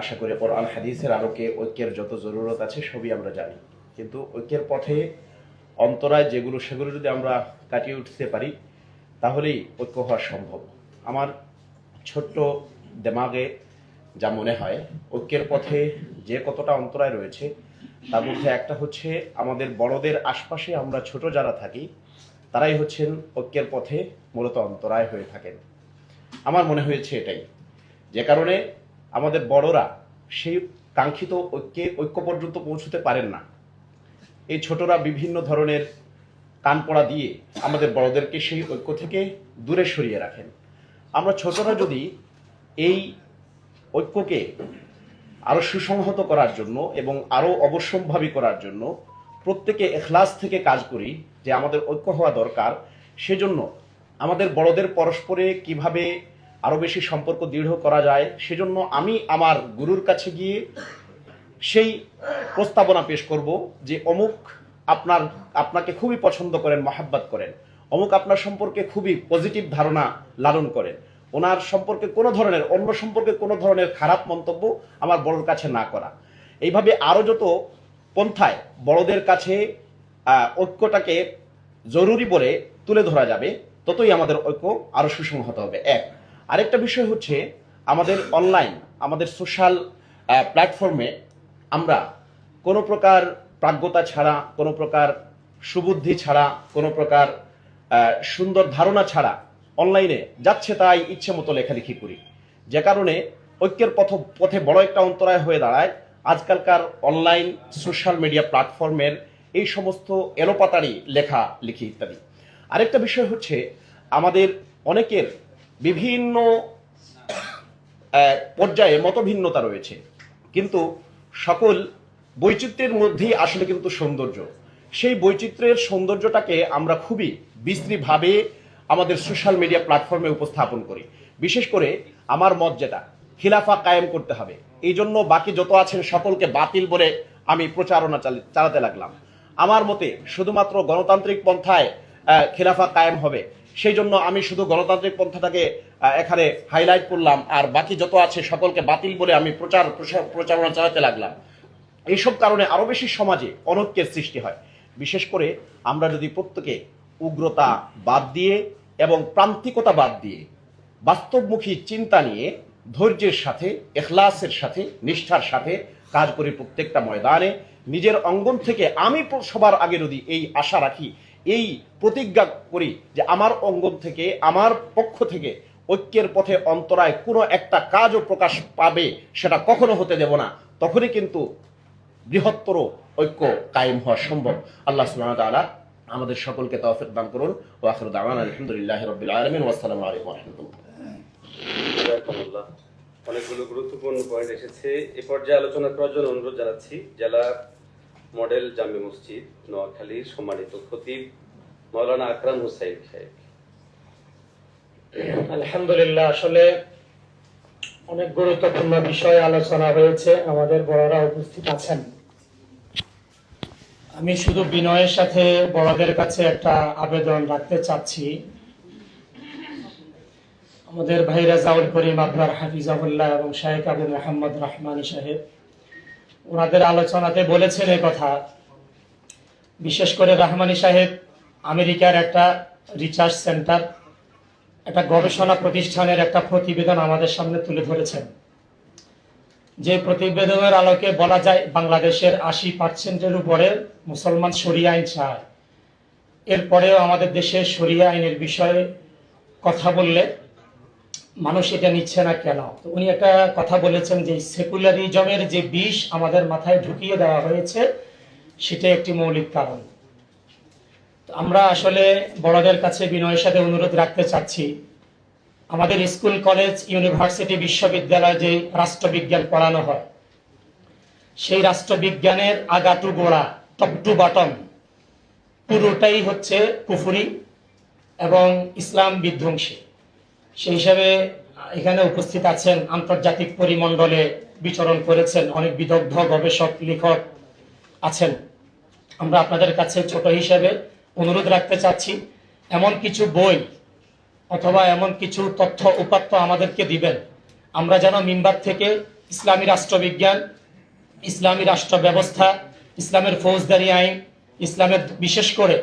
Speaker 7: আশা করি কোরআন হাদিসের আলোকে ঐক্যের যত জরুরত আছে সবই আমরা জানি। কিন্তু ঐক্যের পথে অন্তরায় যেগুলো, সেগুলো যদি আমরা কাটিয়ে উঠতে পারি তাহলেই ঐক্য হওয়া সম্ভব। আমার ছোট্ট দেমাগে যা মনে হয়, ঐক্যের পথে যে কতটা অন্তরায় রয়েছে তার মধ্যে একটা হচ্ছে আমাদের বড়দের আশপাশে আমরা ছোট যারা থাকি তারাই হচ্ছেন ঐক্যের পথে মূলত অন্তরায় হয়ে থাকেন। আমার মনে হয়েছে এটাই, যে কারণে আমাদের বড়রা সেই কাঙ্ক্ষিত ঐক্য পর্যন্ত পৌঁছতে পারেন না। এই ছোটরা বিভিন্ন ধরনের কানপড়া দিয়ে আমাদের বড়দেরকে সেই ঐক্য থেকে দূরে সরিয়ে রাখেন। আমরা ছোটরা যদি এই ঐক্যকে আরো সুসংহত করার জন্য এবং আরো অবশ্যম্ভাবী করার জন্য প্রত্যেকে এখলাস থেকে কাজ করি যে আমাদের ঐক্য হওয়া দরকার, সেজন্য আমাদের বড়দের পরস্পরে কিভাবে আরো বেশি সম্পর্ক দৃঢ় করা যায়, সেজন্য আমি আমার গুরুর কাছে গিয়ে সেই প্রস্তাবনা পেশ করব যে অমুক আপনাকে খুবই পছন্দ করেন, মহাব্বত করেন, অমুক আপনার সম্পর্কে খুবই পজিটিভ ধারণা লালন করেন, ওনার সম্পর্কে অন্য সম্পর্কে কোনো ধরনের খারাপ মন্তব্য আমার বড়র কাছে না করা। এইভাবে আরো যত পন্থায় বড়দের কাছে ঐক্যটাকে জরুরি বলে তুলে ধরা যাবে, ততই আমাদের ঐক্য আরো সুসংহত হবে। আরেকটা বিষয় হচ্ছে আমাদের অনলাইন, আমাদের সোশ্যাল প্ল্যাটফর্মে আমরা কোনো প্রকার প্রাজ্ঞতা ছাড়া, কোনো প্রকার সুবুদ্ধি ছাড়া, কোনো প্রকার সুন্দর ধারণা ছাড়া অনলাইনে যাচ্ছে তাই ইচ্ছে মতো লেখালেখি করি, যে কারণে ঐক্যের পথে বড় একটা অন্তরায় হয়ে দাঁড়ায় আজকালকার অনলাইন সোশ্যাল মিডিয়া প্ল্যাটফর্মের এই সমস্ত এলোপাতাড়ি লেখালেখি ইত্যাদি। আরেকটা বিষয় হচ্ছে আমাদের অনেকের বিভিন্ন পর্যায়ে মতভিন্নতা রয়েছে, কিন্তু সকল বৈচিত্র্যের মধ্যেই আসলে কিন্তু সৌন্দর্য। সেই বৈচিত্র্যের সৌন্দর্যটাকে আমরা খুবই বিশ্রীভাবে আমাদের সোশ্যাল মিডিয়া প্ল্যাটফর্মে উপস্থাপন করি। বিশেষ করে আমার মত যেটা, খিলাফা কায়েম করতে হবে, এই জন্য বাকি যত আছেন সকলকে বাতিল বলে আমি প্রচারণা চালাতে লাগলাম। আমার মতে শুধুমাত্র গণতান্ত্রিক পন্থায় খিলাফা কায়েম হবে, সেই জন্য আমি শুধু গণতান্ত্রিক পন্থাটাকে এখানে হাইলাইট করলাম, আর বাকি যত আছে সকলকে বাতিল বলে আমি প্রচারণা চালাতে লাগলাম। এইসব কারণে আরো বেশি সমাজে অনৈক্যের সৃষ্টি হয়। বিশেষ করে আমরা যদি প্রত্যেকে উগ্রতা বাদ দিয়ে এবং প্রান্তিকতা বাদ দিয়ে বাস্তবমুখী চিন্তা নিয়ে ধৈর্যের সাথে, এখলাসের সাথে, নিষ্ঠার সাথে কাজ করি প্রত্যেকটা ময়দানে, নিজের অঙ্গন থেকে আমি সবার আগে যদি এই আশা রাখি, এই প্রতিজ্ঞা করি যে আমার অঙ্গন থেকে, আমার পক্ষ থেকে ঐক্যের পথে অন্তরায় কোনো একটা কাজও প্রকাশ পাবে সেটা কখনো হতে দেব না, তখনই কিন্তু বৃহত্তর ঐক্য কায়েম হওয়া সম্ভব। আল্লাহ সুবহানাহু ওয়া তাআলা আমাদের সকলকে তৌফিক দান করুন। ওয়া আখিরু দাওয়ানা আলহামদুলিল্লাহি রাব্বিল আলামিন ওয়া আসসালামু আলাইকুম ওয়া রাহমাতুল্লাহ।
Speaker 8: অনেকগুলো গুরুত্বপূর্ণ পয়েন্ট এসেছে। এ পর্যায়ে আলোচনা করার জন্য অনুরোধ জানাচ্ছি জেলা মডেল জামে মসজিদ নোয়াখালীর সম্মানিত খতিব মাওলানা আকরাম হুসাইন সাহেব।
Speaker 10: আলহামদুলিল্লাহ, আসলে অনেক গুরুত্বপূর্ণ বিষয় আলোচনা হয়েছে, আমাদের বড়রা উপস্থিত আছেন। আমি শুধু বিনয়ের সাথে বড়দের কাছে একটা আবেদন রাখতে চাচ্ছি। আমাদের ভাই রাজাউল করিম আবরার হাফিজাহুল্লাহ এবং শাহেখ আবু মোহাম্মদ রহমানী সাহেব ওনাদের আলোচনাতে বলেছেন এই কথা। বিশেষ করে রহমানী সাহেব আমেরিকার একটা রিসার্চ সেন্টার, একটা গবেষণা প্রতিষ্ঠানের একটা প্রতিবেদন আমাদের সামনে তুলে ধরেছেন, যে প্রতিবেদনের আলোকে বলা যায় বাংলাদেশের 80% উপরে মুসলমান শরিয়া আইন চায়। এরপরেও আমাদের দেশে শরিয়া আইনের বিষয়ে কথা বললে মানুষ এটা নিচ্ছে না কেন? তো উনি একটা কথা বলেছেন যে সেকুলারিজমের যে বিষ আমাদের মাথায় ঢুকিয়ে দেওয়া হয়েছে, সেটা একটি মৌলিক কারণ। আমরা আসলে বড়দের কাছে বিনয়ের সাথে অনুরোধ রাখতে চাচ্ছি, আমাদের স্কুল, কলেজ, ইউনিভার্সিটি, বিশ্ববিদ্যালয়ে যে রাষ্ট্রবিজ্ঞান পড়ানো হয়, সেই রাষ্ট্রবিজ্ঞানের আগা টু গোড়া, টপ টু বটম পুরোটাই হচ্ছে কুফরি এবং ইসলাম বিধ্বংসী। সেই হিসাবে এখানে উপস্থিত আছেন, আন্তর্জাতিক পরিমণ্ডলে বিচরণ করেছেন অনেক বিদগ্ধ গবেষক, লেখক আছেন। আমরা আপনাদের কাছে ছোট হিসেবে অনুরোধ রাখতে চাচ্ছি, এমন কিছু বই অথবা এমন কিছু তথ্য উপাত্ত আমাদেরকে দিবেন, আমরা যেন মিম্বার থেকে ইসলামী রাষ্ট্রবিজ্ঞান, ইসলামী রাষ্ট্র ব্যবস্থা, ইসলামের ফৌজদারি আইন, ইসলামের বিশেষ করে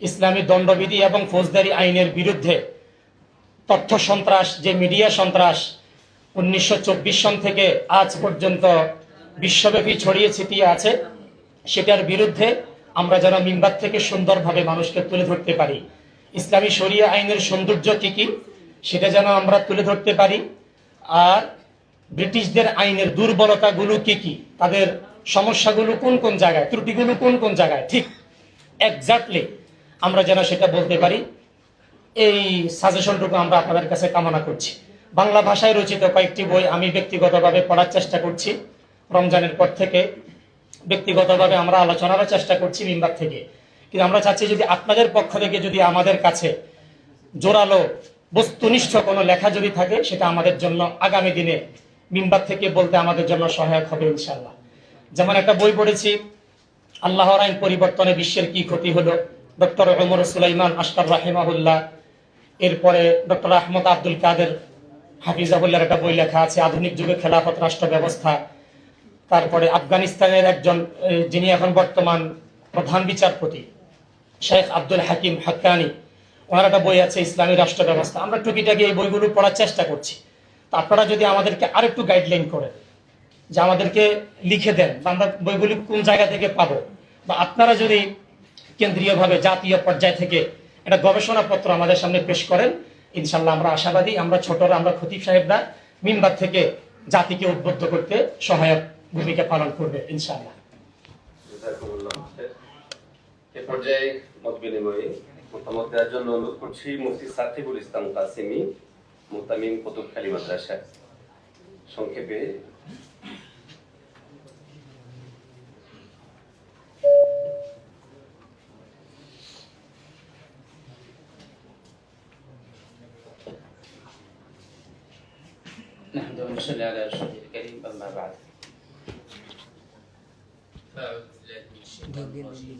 Speaker 10: ইসলামী দণ্ডবিধি এবং ফৌজদারি আইনের বিরুদ্ধে তথ্য সন্ত্রাস, যে মিডিয়া সন্ত্রাস 1924 সন থেকে আজ পর্যন্ত বিশ্বব্যাপী ছড়িয়ে ছিটিয়ে আছে, সেটার বিরুদ্ধে আমরা যেন মিম্বার থেকে সুন্দরভাবে মানুষকে তুলে ধরতে পারি। ইসলামী শরিয়া আইনের সৌন্দর্য কি কি সেটা যেন আমরা তুলে ধরতে পারি। আর ব্রিটিশদের আইনের দুর্বলতাগুলো কি কি, তাদের সমস্যাগুলো কোন কোন জায়গায়, ত্রুটিগুলো কোন কোন জায়গায়, ঠিক এক্স্যাক্টলি আমরা যেন সেটা বলতে পারি, এই সাজেশনটুকু আমরা আপনাদের কাছে কামনা করছি। বাংলা ভাষায় রচিত কয়েকটি বই আমি ব্যক্তিগতভাবে পড়ার চেষ্টা করছি। রমজানের পর থেকে ব্যক্তিগতভাবে আমরা আলোচনারও চেষ্টা করছি মিম্বার থেকে, কিন্তু আমরা চাচ্ছি যদি আপনাদের পক্ষ থেকে যদি আমাদের কাছে জোরালো বস্তুনিষ্ঠ কোনো লেখা যদি থাকে, সেটা আমাদের জন্য আগামী দিনে মিম্বার থেকে বলতে আমাদের জন্য সহায়ক হবে ইনশাআল্লাহ। যেমন একটা বই পড়েছি, আল্লাহর আইন পরিবর্তনে বিশ্বের কি ক্ষতি হলো, ডক্টর ওমর সুলাইমান আশকার রাহিমাহুল্লাহ। এরপরে ডক্টর আহমদ আব্দুল কাদের হাফিজাহুল্লাহর একটা বই লেখা আছে, আধুনিক যুগে খেলাফত রাষ্ট্র ব্যবস্থা। তারপরে আফগানিস্তানের একজন যিনি এখন বর্তমান প্রধান বিচারপতি শেখ আব্দুল হাকিম হাক্কানি, ওনার একটা বই আছে ইসলামী রাষ্ট্র ব্যবস্থা। আমরা টুকিটাকি এই বইগুলো পড়ার চেষ্টা করছি। তো আপনারা যদি আমাদেরকে আরেকটু গাইডলাইন করেন, যে আমাদেরকে লিখে দেন বা আমরা বইগুলি কোন জায়গা থেকে পাবো, বা আপনারা যদি কেন্দ্রীয়ভাবে জাতীয় পর্যায় থেকে একটা গবেষণাপত্র আমাদের সামনে পেশ করেন, ইনশাল্লাহ আমরা আশাবাদী আমরা ছোটরা, আমরা খতিব সাহেবরা মিম্বার থেকে জাতিকে উদ্বুদ্ধ করতে সহায়ক ভূমিকা পালন করবে ইনশাআল্লাহ।
Speaker 8: এ পর্যায়ে মত বিনিময়ে মতামত দেওয়ার জন্য অনুরোধ করছি মুফতি সাকিবুল ইসলাম কাসিমি, মুহতামিম কুতুবখালী মাদ্রাসা। সংক্ষেপে
Speaker 11: نحمد ونصلي على رسوله الكريم أما بعد فأعوذ بالله من الشيطان الرجيم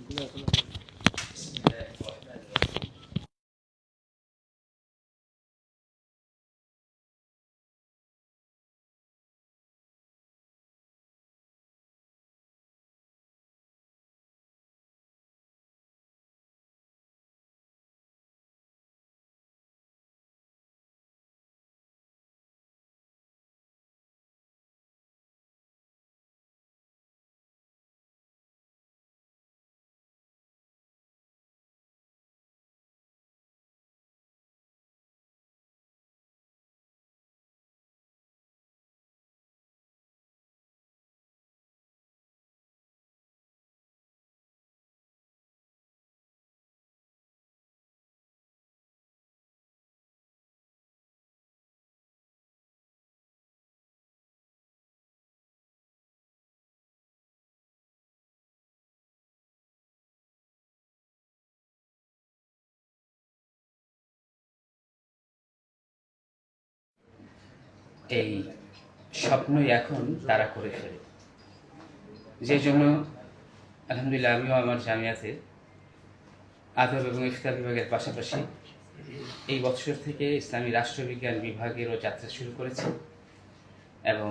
Speaker 11: بسم الله الرحمن الرحيم এই স্বপ্নই এখন তারা করে ফেলে, যে জন্য আলহামদুলিল্লাহ আমিও আমার জামিয়াতে আদব এবং ইফতার বিভাগের পাশাপাশি এই বছর থেকে ইসলামী রাষ্ট্রবিজ্ঞান বিভাগেরও যাত্রা শুরু করেছি। এবং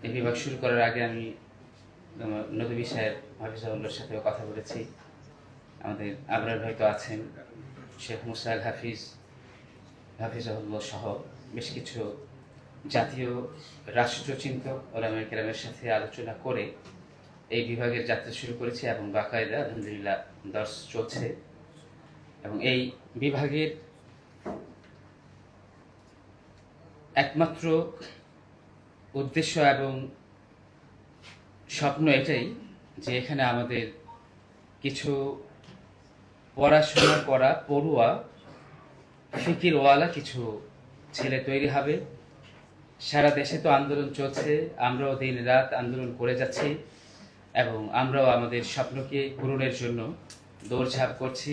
Speaker 11: এই বিভাগ শুরু করার আগে আমি নদী সাহেব হাফিজাহুল্লাহর সাথেও কথা বলেছি। আমাদের আবরার ভাই তো আছেন, শেখ মুসা আল হাফিজাহুল্লাহ সহ বেশ কিছু জাতীয় রাষ্ট্রচিন্তক ওলামায়ে কেরামের সাথে আলোচনা করে এই বিভাগের যাত্রা শুরু করেছে এবং বাকায়দা আলহামদুলিল্লাহ দর্স চলছে। এবং এই বিভাগের একমাত্র উদ্দেশ্য এবং স্বপ্ন এটাই যে এখানে আমাদের কিছু পড়াশোনা করা পড়ুয়া ফিকিরওয়ালা কিছু ছেলে তৈরি হবে। সারা দেশে তো আন্দোলন চলছে, আমরাও দিন রাত আন্দোলন করে যাচ্ছি এবং আমরাও আমাদের স্বপ্নকে পূরণের জন্য দৌড়ঝাঁপ করছি।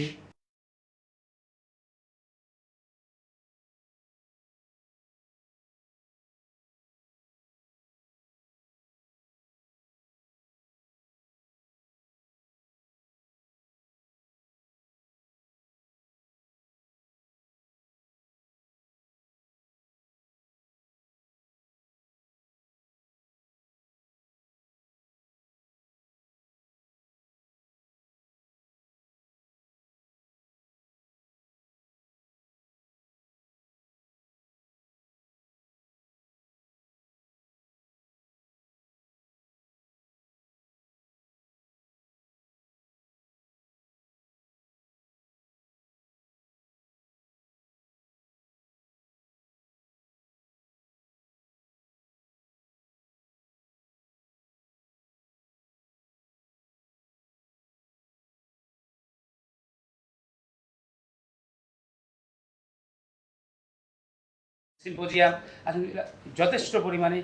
Speaker 11: সিম্পোজিয়াম আলহামদুলিল্লাহ যথেষ্ট পরিমাণে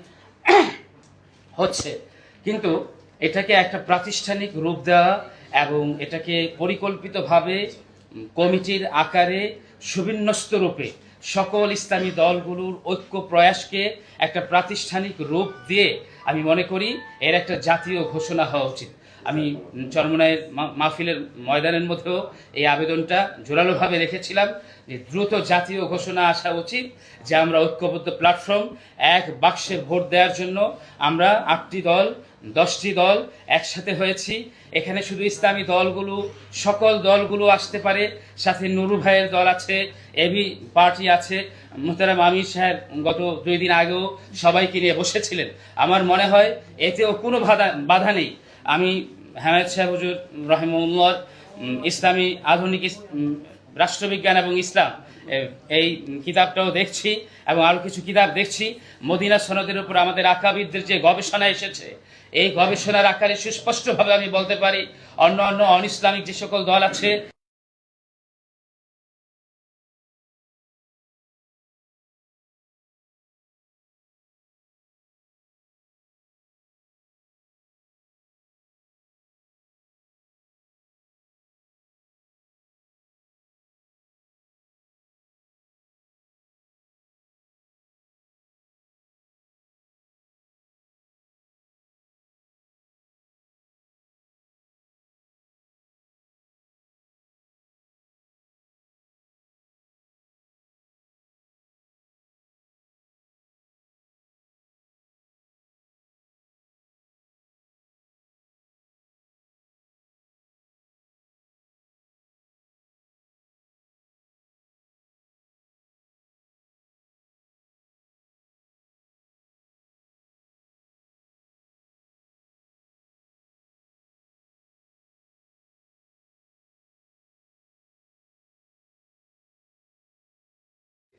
Speaker 11: হচ্ছে, কিন্তু এটাকে একটা প্রাতিষ্ঠানিক রূপ দেওয়া এবং এটাকে পরিকল্পিতভাবে কমিটির আকারে সুবিন্যস্ত রূপে সকল ইসলামী দলগুলোর ঐক্য প্রয়াসকে একটা প্রাতিষ্ঠানিক রূপ দিয়ে আমি মনে করি এর একটা জাতীয় ঘোষণা হওয়া উচিত। আমি চরমোনাইয়ের মাহফিলের ময়দানের মধ্যেও এই আবেদনটা জোরালোভাবে রেখেছিলাম যে দ্রুত জাতীয় ঘোষণা আসা উচিত যে আমরা ঐক্যবদ্ধ প্ল্যাটফর্ম এক বাক্সে ভোট দেওয়ার জন্য আমরা 8টি দল 10টি দল একসাথে হয়েছি। এখানে শুধু ইসলামী দলগুলো সকল দলগুলো আসতে পারে, সাথে নুরু ভাইয়ের দল আছে, এবি পার্টি আছে, মোহতারাম আমির সাহেব গত 2 দিন আগেও সবাইকে নিয়ে বসেছিলেন। আমার মনে হয় এতেও কোনো বাধা নেই। আমি হামেদ সাহেব হুজুর রহিমউল্লাহর ইসলামী আধুনিক রাষ্ট্রবিজ্ঞান এবং ইসলাম এই কিতাবটাও দেখছি এবং আরও কিছু কিতাব দেখছি। মদিনা সনদের উপর আমাদের আকাবিরদের যে গবেষণা এসেছে, এই গবেষণার আকারে সুস্পষ্টভাবে আমি বলতে পারি অন্য অন ইসলামিক যে সকল দল আছে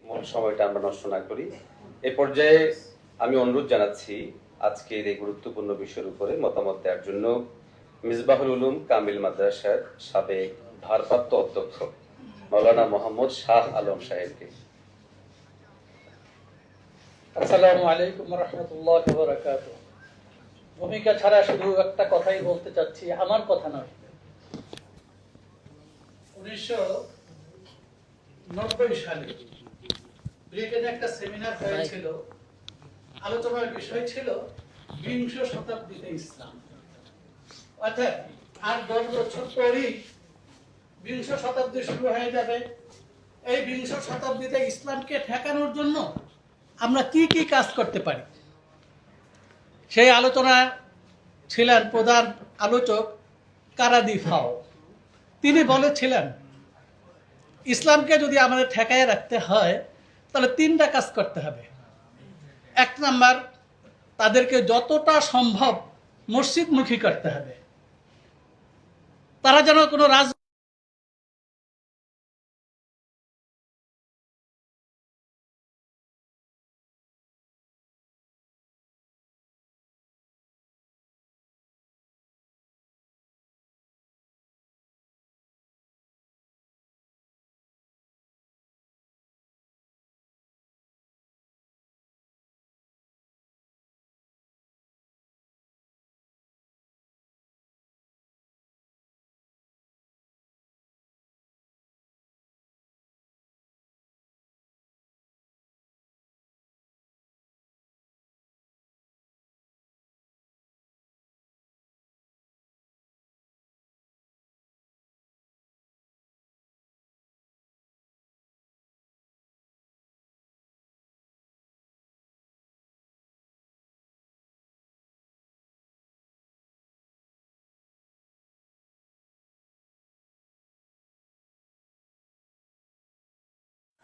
Speaker 4: মূল সময়টা আমরা নষ্ট না করি। এ পর্যায়ে আমি অনুরোধ জানাচ্ছি আজকের এই গুরুত্বপূর্ণ বিষয়ের উপরে মতামত দেওয়ার জন্য মিসবাহুল উলুম কামিল মাদ্রাসার সাবেক ভারপ্রাপ্ত অধ্যক্ষ মাওলানা মোহাম্মদ শাহ আলম সাহেবকে।
Speaker 1: আসসালামু আলাইকুম ওয়া রাহমাতুল্লাহি ওয়া বারাকাতুহু। ভূমিকা ছাড়া শুধু একটা কথাই বলতে চাচ্ছি, আমার কথা নয়। 1990 সালে ব্রিটেনে একটা সেমিনার হয়েছিল, আলোচনার বিষয় ছিল বিংশ শতাব্দীতে ইসলাম। অর্থাৎ আর 10 বছর পরেই বিংশ শতাব্দী শুরু হয়ে যাবে। এই বিংশ শতাব্দীতে ইসলামকে ঠেকানোর জন্য আমরা কি কি কাজ করতে পারি, সেই আলোচনা ছিলেন প্রধান আলোচক কারাদি ফাও। তিনি বলেছিলেন ইসলামকে যদি আমাদের ঠেকায় রাখতে হয় তাহলে 3টা কাজ করতে হবে। 1 নাম্বার, তাদেরকে যতটা সম্ভব মসজিদমুখী করতে হবে। তারা যেন কোনো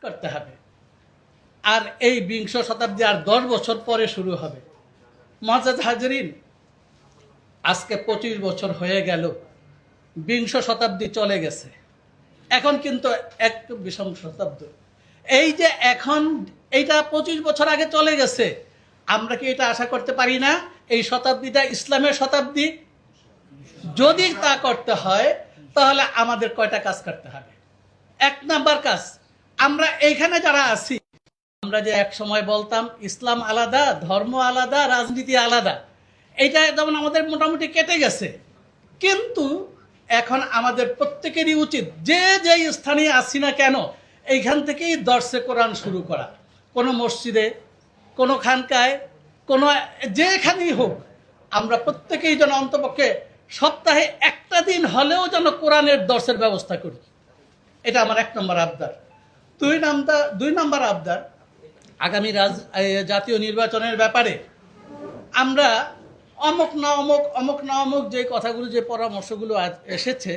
Speaker 1: করতে হবে। আর এই বিংশ শতাব্দী আর 10 বছর পরে শুরু হবে। মুআজ্জাজ হাজরিন, আজকে 25 বছর হয়ে গেল, বিংশ শতাব্দী চলে গেছে। এখন কিন্তু একটু বিংশ শতাব্দী, এই যে এখন এইটা 25 বছর আগে চলে গেছে, আমরা কি এটা আশা করতে পারি না এই শতাব্দীটা ইসলামের শতাব্দী? যদি তা করতে হয় তাহলে আমাদের কয়টা কাজ করতে হবে? 1 নাম্বার কাজ, আমরা এইখানে যারা আছি আমরা যে এক সময় বলতাম ইসলাম আলাদা, ধর্ম আলাদা, রাজনীতি আলাদা, এইটা যেমন আমাদের মোটামুটি কেটে গেছে। কিন্তু এখন আমাদের প্রত্যেকেরই উচিত যে যেই স্থানে আসি না কেন এইখান থেকেই দর্শে কোরআন শুরু করা। কোনো মসজিদে, কোনো খানকায়, কোনো যেখানেই হোক, আমরা প্রত্যেকেই যেন অন্তপক্ষে সপ্তাহে একটা দিন হলেও যেন কোরআনের দর্শের ব্যবস্থা করি। এটা আমার 1 নম্বর আবদার। 2 নম্বর আবদার, আগামী জাতীয় নির্বাচনের ব্যাপারে আমরা অমুক না অমুক যে কথাগুলো, যে পরামর্শগুলো এসেছে,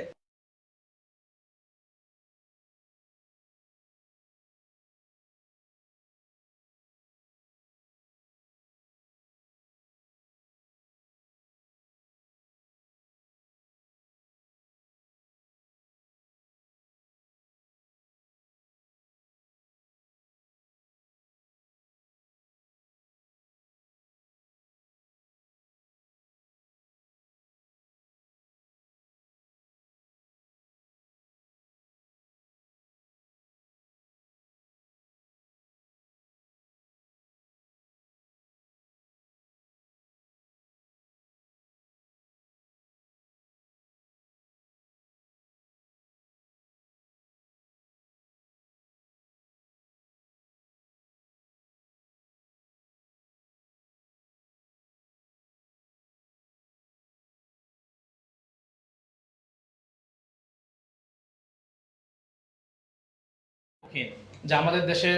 Speaker 12: যে আমাদের দেশে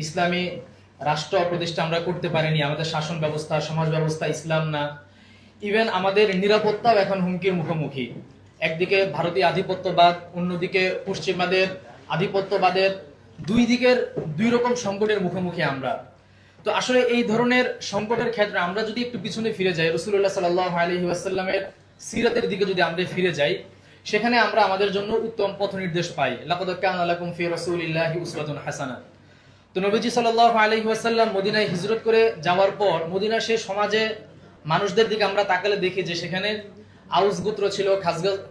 Speaker 12: ইসলামী রাষ্ট্র প্রতিষ্ঠা আমরা করতে পারিনি, আমাদের শাসন ব্যবস্থা, সমাজ ব্যবস্থা ইসলাম না, ইভেন আমাদের নিরাপত্তাও এখন হুমকির মুখোমুখি। একদিকে ভারতীয় আধিপত্যবাদ, অন্যদিকে পশ্চিমাদের আধিপত্যবাদের, দুই দিকের দুই রকম সংকটের মুখোমুখি আমরা। তো আসলে এই ধরনের সংকটের ক্ষেত্রে আমরা যদি একটু পিছনে ফিরে যাই, রাসূলুল্লাহ সাল্লাল্লাহু আলাইহি ওয়াসাল্লামের সিরাতের দিকে যদি আমরা ফিরে যাই, সেখানে আমরা আমাদের জন্য উত্তম পথ নির্দেশ পাই। লাকাদ কানা লাকুম ফি রাসূলিল্লাহি উসওয়াতুন হাসানাহ। তো নবীজি সাল্লাল্লাহু আলাইহি ওয়াসাল্লাম মদিনায় হিজরত করে যাওয়ার পর মদিনার সেই সমাজে মানুষদের দিকে আমরা তাকালে দেখি যে সেখানে আউস গোত্র ছিল,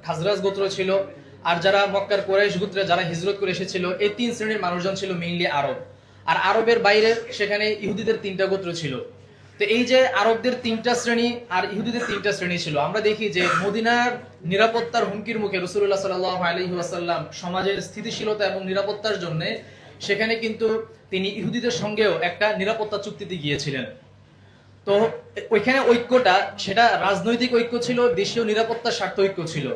Speaker 12: খাজরাজ গোত্র ছিল, আর যারা মক্কার কুরাইশ গোত্রে যারা হিজরত করে এসেছিল, এই 3 শ্রেণীর মানুষজন ছিল মেইনলি আরব। আর আরবের বাইরে সেখানে ইহুদিদের 3টা গোত্র ছিল। তো এই যে আরবদের 3টা শ্রেণী আর ইহুদিদের 3টা শ্রেণী ছিল, আমরা দেখি যে মদিনার নিরাপত্তার হুমকির মুখে রাসূলুল্লাহ সাল্লাল্লাহু আলাইহি ওয়াসাল্লাম সমাজের স্থিতিশীলতা এবং নিরাপত্তার জন্য সেখানে কিন্তু তিনি ইহুদিদের সঙ্গেও একটা নিরাপত্তা চুক্তিতে গিয়েছিলেন। তো ওইখানে ঐক্যটা সেটা রাজনৈতিক ঐক্য ছিল, দেশীয় নিরাপত্তার স্বার্থ ঐক্য ছিল।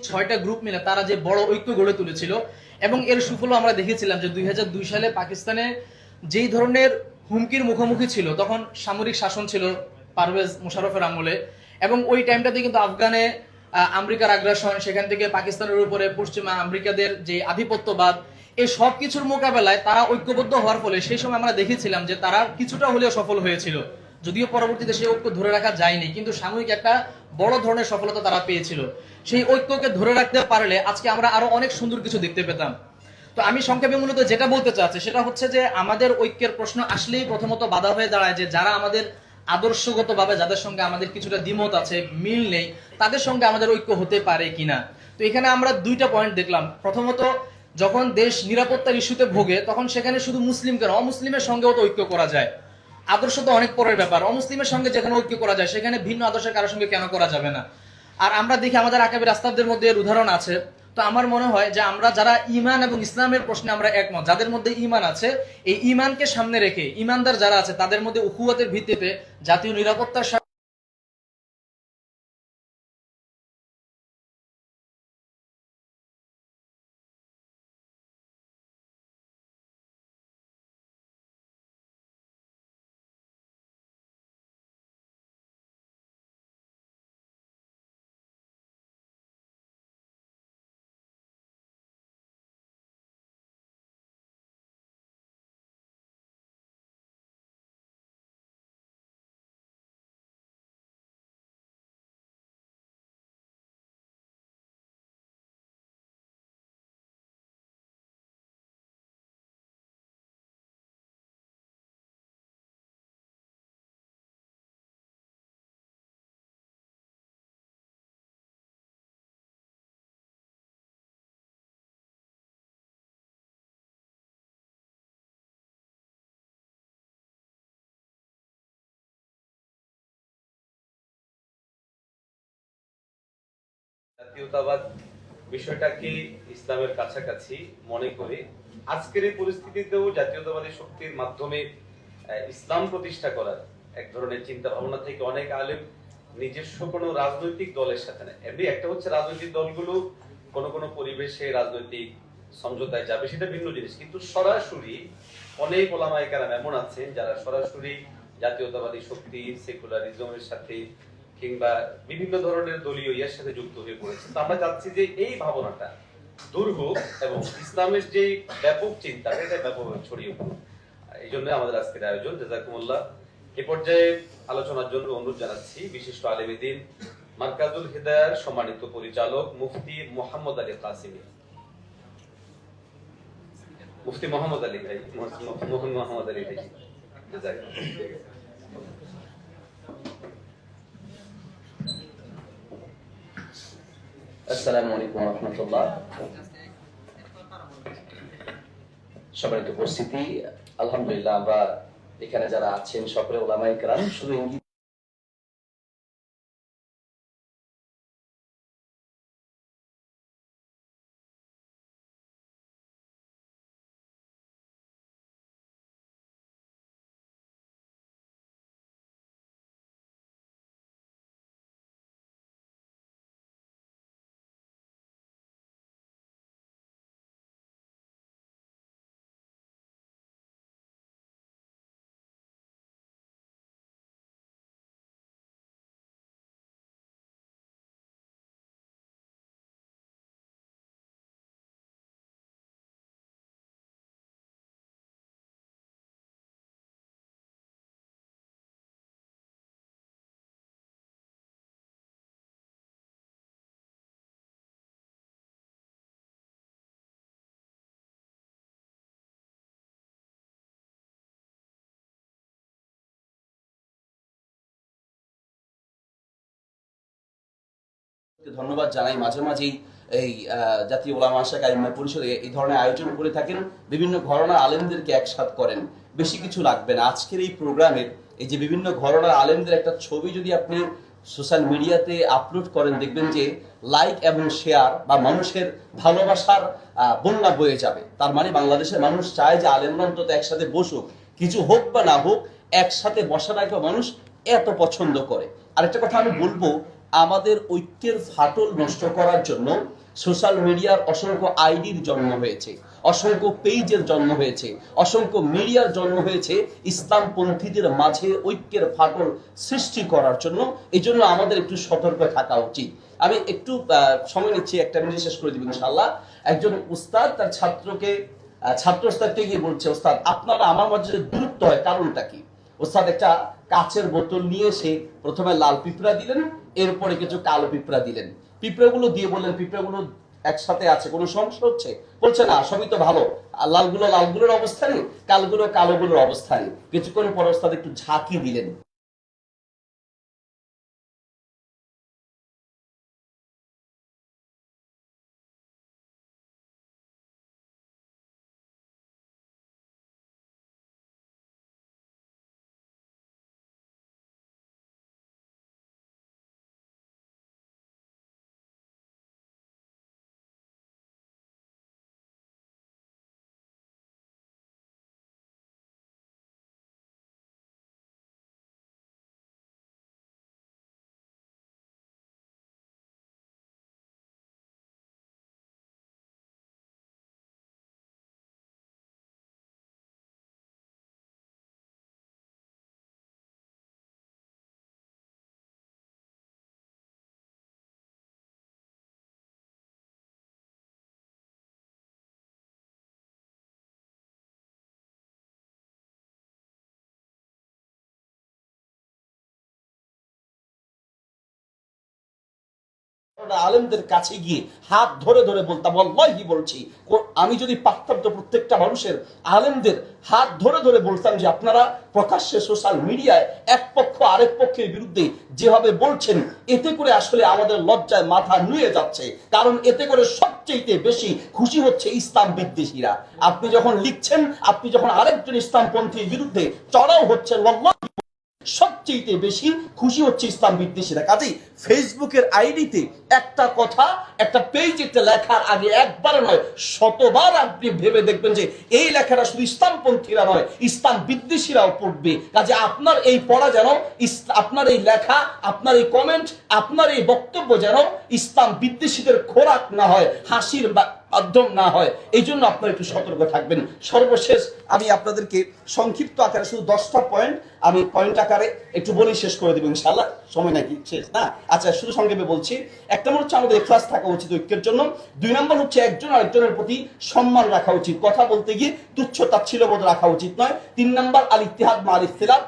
Speaker 12: ছয়টা গ্রুপ মিলে তারা যে বড় ঐক্য গড়ে তুলেছিল, এবং এর সুফল আমরা দেখেছিলাম যে 2002 সালে পাকিস্তানে যেই ধরনের হুমকির মুখোমুখি ছিল, তখন সামরিক শাসন ছিল পারভেজ মুশারফের আমলে, এবং ওই টাইমটাতে কিন্তু আফগানে আমেরিকার আগ্রাসন, সেখান থেকে পাকিস্তানের উপরে পশ্চিমা আমেরিকাদের যে আধিপত্যবাদ, এই সব কিছুর মোকাবেলায় তারা ঐক্যবদ্ধ হওয়ার ফলে সেই সময় আমরা দেখেছিলাম যে তারা কিছুটা হলেও সফল হয়েছিল। যদিও পরবর্তীতে সেই ঐক্য ধরে রাখা যায়নি, কিন্তু সাময়িক একটা বড় ধরনের সফলতা তারা পেয়েছিল। সেই ঐক্যকে ধরে রাখতে পারলে আজকে আমরা আরো অনেক সুন্দর কিছু দেখতে পেতাম। তো আমি সংক্ষেপে মূলত যেটা বলতে চাচ্ছি সেটা হচ্ছে যে আমাদের ঐক্যের প্রশ্ন আসলেই প্রথমত বাধা হয়ে দাঁড়ায় যে যারা আমাদের আদর্শগতভাবে, যাদের সঙ্গে আমাদের কিছুটা দ্বিমত আছে, মিল নেই, তাদের সঙ্গে আমাদের ঐক্য হতে পারে কিনা। তো এখানে আমরা 2টা পয়েন্ট দেখলাম। প্রথমত, যখন দেশ নিরাপত্তার ইস্যুতে ভোগে তখন সেখানে শুধু মুসলিম কেন, অমুসলিমের সঙ্গেও তো ঐক্য করা যায়। আদর্শ তো অনেক পরের ব্যাপার, অমুসলিমের সঙ্গে যেখানে ঐক্য করা যায় সেখানে ভিন্ন আদর্শের কারোর সঙ্গে কেন করা যাবে না। আর আমরা দেখি আমাদের আকাবির আসতাবদের মধ্যে এর উদাহরণ আছে। তো তো আমার মনে হয় যে আমরা যারা ঈমান এবং ইসলামের প্রশ্নে আমরা একমত, যাদের মধ্যে ঈমান আছে, এই ঈমানকে সামনে রেখে ঈমানদার যারা আছে তাদের মধ্যে উখুয়াতের ভিত্তিতে জাতীয় নিরাপত্তার
Speaker 4: জাতীয়তাবাদ বিষয়টাকে ইসলামের কাছাকাছি মনে করে আজকের এই পরিস্থিতিতেও জাতীয়তাবাদী শক্তির মাধ্যমে ইসলাম প্রতিষ্ঠা করার এক ধরনের চিন্তা ভাবনা থেকে অনেক আলেম নিজস্ব কোনো রাজনৈতিক দলের সাথে না, এমনি একটা হচ্ছে রাজনৈতিক দলগুলো কোনো কোনো পরিবেশে রাজনৈতিক সমঝোতায় যাবে, সেটা ভিন্ন জিনিস, কিন্তু সরাসরি অনেক ওলামায়ে কেরাম এমন আছেন যারা সরাসরি জাতীয়তাবাদী শক্তি, সেকুলারিজমের সাথে কিংবা বিভিন্ন ধরনের দলীয় ইয়ের সাথে যুক্ত হয়ে পড়েছে। তো আমরা চাচ্ছি যে এই ভাবনাটা দূর হোক এবং ইসলামের যে ব্যাপক চিন্তা এটা ব্যাপকভাবে ছড়িয়ে পড়ুক। এই জন্য আমাদের আজকের আয়োজন। জাযাকুমুল্লাহ। এ পর্যায়ে আলোচনার জন্য অনুরোধ জানাচ্ছি বিশিষ্ট আলেম দ্বীন মারকাজুল হিদায়ার সম্মানিত পরিচালক মুফতি মোহাম্মদ আলী কাসিমি। মুফতি মোহাম্মদ আলী ভাই, মোহাম্মদ আলী ভাই।
Speaker 3: আসসালামু আলাইকুম ওয়া রাহমাতুল্লাহ। সম্মানিত উপস্থিতি, আলহামদুলিল্লাহ আমরা এখানে যারা আছেন সকলে উলামায়ে কেরাম, শুধু ইঙ্গিত ধন্যবাদ জানাই। মাঝে মাঝেই এই জাতীয় উলামা শাখা ইমাম পরিষদে এই ধরনের আয়োজন করে থাকেন, বিভিন্ন ঘরানা আলেমদেরকে একসাথ করেন, বেশি কিছু লাগবে না। আজকের এই প্রোগ্রামের এই যে বিভিন্ন ঘরানা আলেমদের একটা ছবি যদি আপনি সোশ্যাল মিডিয়াতে আপলোড করেন, দেখবেন যে লাইক এবং শেয়ার বা মানুষের ভালোবাসার বন্যা বয়ে যাবে। তার মানে বাংলাদেশের মানুষ চায় যে আলেমরা অন্তত একসাথে বসুক, কিছু হোক বা না হোক, একসাথে বসাটাকে মানুষ এত পছন্দ করে। আরেকটা কথা আমি বলবো, আমাদের ঐক্যের ফাটল নষ্ট করার জন্য সোশ্যাল মিডিয়ার অসংখ্য আইডির জন্ম হয়েছে, অসংখ্য পেজের জন্ম হয়েছে, অসংখ্য মিডিয়ার জন্ম হয়েছে ইসলামপন্থীদের মাঝে ঐক্যের ফাটল সৃষ্টি করার জন্য। এই জন্য আমাদের একটু সতর্ক থাকা উচিত। আমি একটু সময় নিচ্ছি, একটা মিনিট শেষ করে দিব ইনশাআল্লাহ। একজন উস্তাদ তার ছাত্র উস্তাদকে গিয়ে বলছে, উস্তাদ আপনারা আমার মাঝে দূরত্ব হয় কারণটা কি? ওস্তাদ একটা কাচের বোতল নিয়ে এসে প্রথমে লাল পিঁপড়া দিলেন, এরপরে কিছু কালো পিঁপড়া দিলেন। পিঁপড়াগুলো দিয়ে বললেন, পিঁপড়াগুলো একসাথে আছে, কোনো সমস্যা হচ্ছে? বলছে না, সবই তো ভালো, লালগুলো লালগুলোর অবস্থানে, কালগুলো কালোগুলোর অবস্থানে। কিছুক্ষণ পর ওস্তাদ একটু ঝাঁকি দিলেন,
Speaker 8: আলেমদের কাছে গিয়ে হাত ধরে ধরে বলতাম, আল্লাহি বলছি, আমি যদি পারতাম তো প্রত্যেকটা মানুষের আলেমদের হাত ধরে ধরে বলতাম যে আপনারা প্রকাশ্যে সোশ্যাল মিডিয়ায় এক পক্ষ আরেক পক্ষের বিরুদ্ধে যেভাবে বলছেন, এতে করে আসলে আমাদের লজ্জায় মাথা নুয়ে যাচ্ছে। কারণ এতে করে সবচেয়ে বেশি খুশি হচ্ছে ইসলাম বিদ্বেষীরা। আপনি যখন লিখছেন, আপনি যখন আরেকজন ইসলামপন্থীর বিরুদ্ধে চড়াও হচ্ছেন, সবচেয়ে বেশি খুশি হচ্ছে ইসলাম বিদ্বেষীরা। কাজেই ফেসবুকের আইডিতে একটা কথা, একটা পেজে লেখার আগে একবার নয় শতবার আপনি ভেবে দেখবেন যে এই লেখাটা শুধু ইসলামপন্থীরা নয়, ইসলাম বিদ্বেষীরাও পড়বে। কাজে আপনার এই পড়া যেন, আপনার এই লেখা, আপনার এই কমেন্ট, আপনার এই বক্তব্য যেন ইসলাম বিদ্বেষীদের খোরাক না হয়, হাসির মাধ্যম না হয়, এই জন্য আপনারা একটু সতর্ক থাকবেন। সর্বশেষ আমি আপনাদেরকে সংক্ষিপ্ত আকারে শুধু 10টা পয়েন্ট আমি পয়েন্ট আকারে একটু বলেই শেষ করে দেবো ইনশাআল্লাহ। সময় নাকি শেষ না? আচ্ছা, শুধু সংক্ষেপে বলছি। 1 নম্বর হচ্ছে আমাদের ইখলাস থাকা উচিত ঐক্যের জন্য। 2 নম্বর হচ্ছে একজন আরেকজনের প্রতি সম্মান রাখা উচিত, কথা বলতে গিয়ে তুচ্ছ তাচ্ছিল্যবোধ রাখা উচিত নয়। 3 নম্বর আল ইত্তিহাদ মা আল ইখতিলাফ,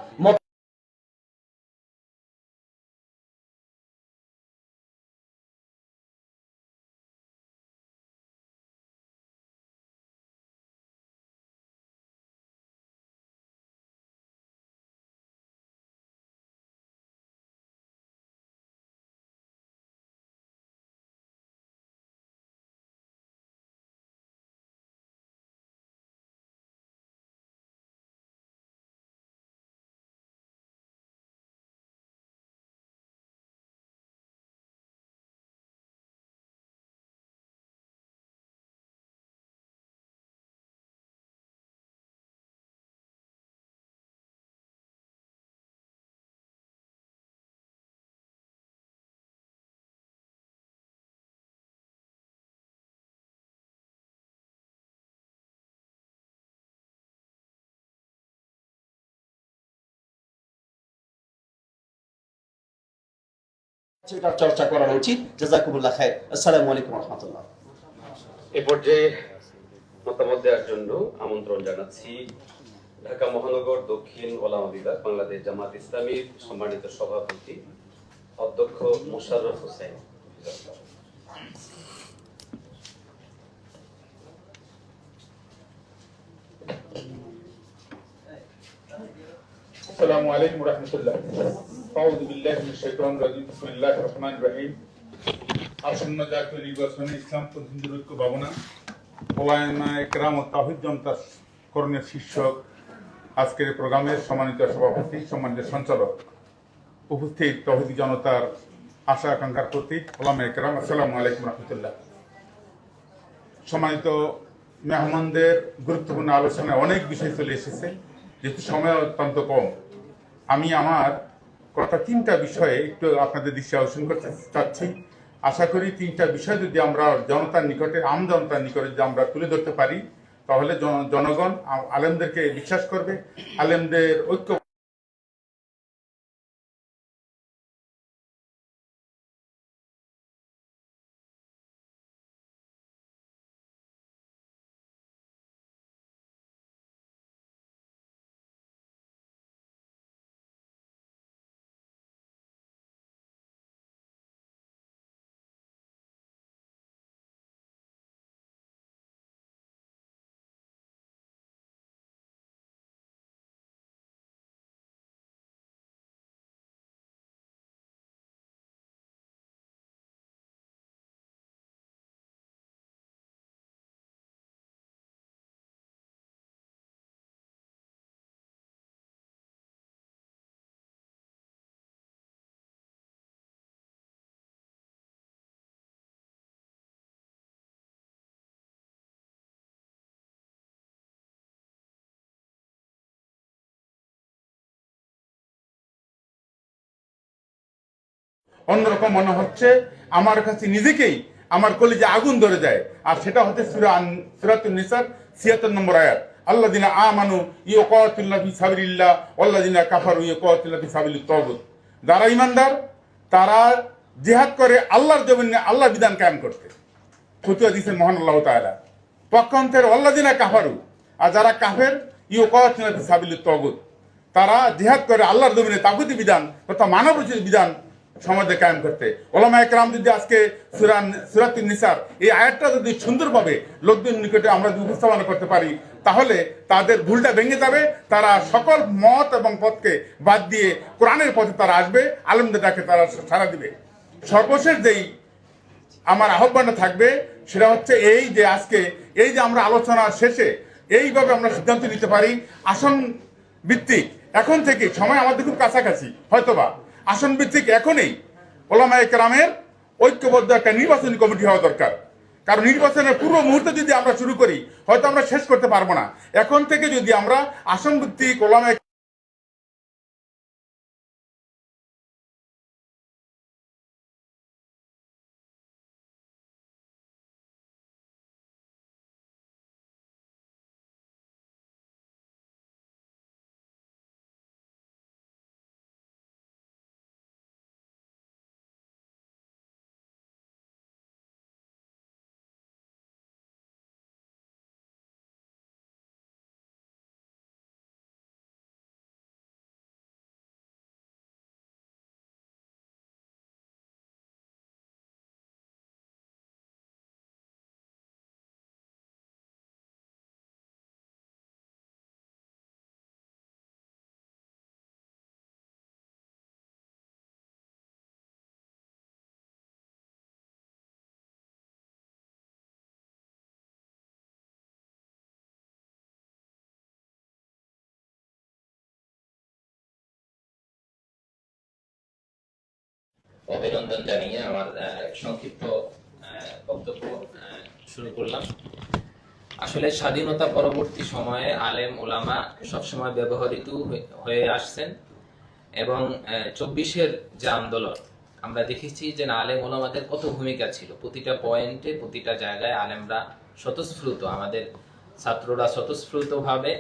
Speaker 8: সেটার চর্চা করা উচিত। জাযাকুমুল্লাহ খায়র। আসসালামু আলাইকুম ওয়া রাহমাতুল্লাহ।
Speaker 3: এ পর্যায়ে মতামত দেওয়ার জন্য আমন্ত্রণ জানাচ্ছি ঢাকা মহানগর দক্ষিণ ওলামা বিভাগ বাংলাদেশ জামাত ইসলামীর সম্মানিত সভাপতি অধ্যক্ষ মোশাররফ হোসেন।
Speaker 13: আসসালামু আলাইকুম ওয়া রাহমাতুল্লাহ। আউযু বিল্লাহি মিনাশ শাইতানির রাজীম। বিসমিল্লাহির রহমানির রহিম। আসন্ন জাতীয় নির্বাচনে ইসলামপন্থীদের ঐক্য ভাবনা, ওলামা ইকরাম ও তাওহীদ জনতা করণের শীর্ষক আজকের প্রোগ্রামের সম্মানিত সভাপতি, সম্মানিত সঞ্চালক, উপস্থিত তাওহীদি জনতার আশা আকাঙ্ক্ষার প্রতীক ওলামা ইকরাম, আসসালামু আলাইকুম ওয়া রাহমাতুল্লাহ। সম্মানিত মেহমানদের গুরুত্বপূর্ণ আলোচনায় অনেক বিষয় চলে এসেছে, যেহেতু সময় অত্যন্ত কম, আমি আমার কথা 3টা বিষয়ে একটু আপনাদের দৃষ্টি আকর্ষণ করতে চাচ্ছি। আশা করি 3টা বিষয় যদি আমরা জনতার নিকটে, আম জনতার নিকটে যদি আমরা তুলে ধরতে পারি, তাহলে জনগণ আলেমদেরকে বিশ্বাস করবে, আলেমদের ঐক্য অন্যরকম মনে হচ্ছে আমার কাছে, নিজেকেই আমার কলিজে আগুন ধরে যায়। আর সেটা হচ্ছে সূরাতুন নিসার ৭৬ নম্বর আয়াত, আল্লাযিনা আমানু ইউকাতিলুনা ফি সাবিলিল্লাহ ওয়াল্লাযিনা কাফারু ইউকাতিলুনা ফি সাবিলিত তাগুত। যারা ঈমানদার তারা জিহাদ করে আল্লাহর জমিনে আল্লাহর বিধান কায়েম করতে। ফতোয়া দিয়েছেন মহান আল্লাহ তাআলা। পক্ষান্তরে ওয়াল্লাযিনা কাফারু, আর যারা কাফের, ইউকাতিলুনা ফি সাবিলিত তাগুত, তারা জিহাদ করে আল্লাহর জমিনে তাগুতি বিধান তথা মানবরচিত বিধান সমাজে কায়েম করতে। ওলামা একরাম যদি আজকে সূরাতুন নিসার এই আয়াতটা যদি সুন্দরভাবে লোকদের নিকটে আমরা যদি উপস্থাপনা করতে পারি, তাহলে তাদের ভুলটা ভেঙে যাবে, তারা সকল মত এবং পথকে বাদ দিয়ে কোরআনের পথে তারা আসবে, আলেমদের ডাকে তারা সাড়া দিবে। সর্বশেষ যেই আমার আহ্বানটা থাকবে সেটা হচ্ছে এই যে আজকে এই যে আমরা আলোচনার শেষে এইভাবে আমরা সিদ্ধান্ত নিতে পারি আসন ভিত্তিক, এখন থেকে সময় আমাদের খুব কাছাকাছি, হয়তোবা আসন ভিত্তিক এখনই ওলামায়ে কেরামের ঐক্যবদ্ধ একটা নির্বাচনী কমিটি হওয়া দরকার। কারণ নির্বাচনের পূর্ব মুহূর্তে যদি আমরা শুরু করি হয়তো আমরা শেষ করতে পারবো না। এখন থেকে যদি আমরা আসন ভিত্তিক ওলামায়ে
Speaker 9: অভিনন্দন জানিয়ে আমার সংক্ষিপ্ত বক্তব্য শুরু করলাম। আসলে স্বাধীনতা পরবর্তী সময়ে আলেম ওলামা সবসময় ব্যবহৃত হয়ে আসছেন এবং 24-এর যে আন্দোলন আমরা দেখেছি যে আলেম ওলামাদের কত ভূমিকা ছিল। প্রতিটা পয়েন্টে প্রতিটা জায়গায় আলেমরা স্বতঃস্ফূর্ত, আমাদের ছাত্ররা স্বতঃস্ফূর্তভাবে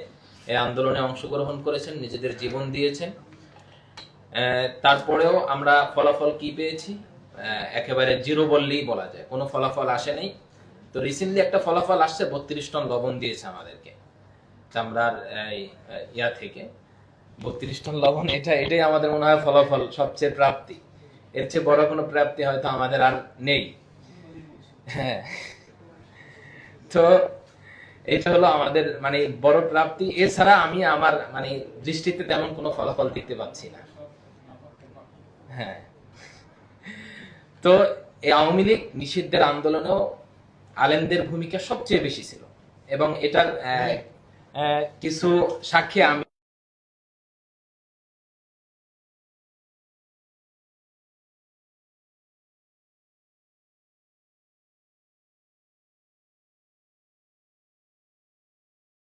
Speaker 9: এই আন্দোলনে অংশগ্রহণ করেছেন, নিজেদের জীবন দিয়েছেন। তারপরেও আমরা ফলাফল কি পেয়েছি? একেবারে জিরো বললেই বলা যায়, কোনো ফলাফল আসে নাই। তো রিসেন্টলি একটা ফলাফল আসছে, 32 টন লবণ দিয়েছে আমাদেরকে চামড়ার ইয়া থেকে। 32 টন লবণ, এটাই আমাদের মনে হয় ফলাফল, সবচেয়ে প্রাপ্তি। এর চেয়ে বড় কোনো প্রাপ্তি হয়তো আমাদের আর নেই। হ্যাঁ, তো এটা হলো আমাদের মানে বড় প্রাপ্তি। এছাড়া আমি আমার মানে দৃষ্টিতে তেমন কোনো ফলাফল দেখতে পাচ্ছি না। হ্যাঁ, তো এই আওয়ামী লীগ নিষিদ্ধের আন্দোলনেও আলেমদের ভূমিকা সবচেয়ে বেশি ছিল এবং এটার কিছু সাক্ষী আমি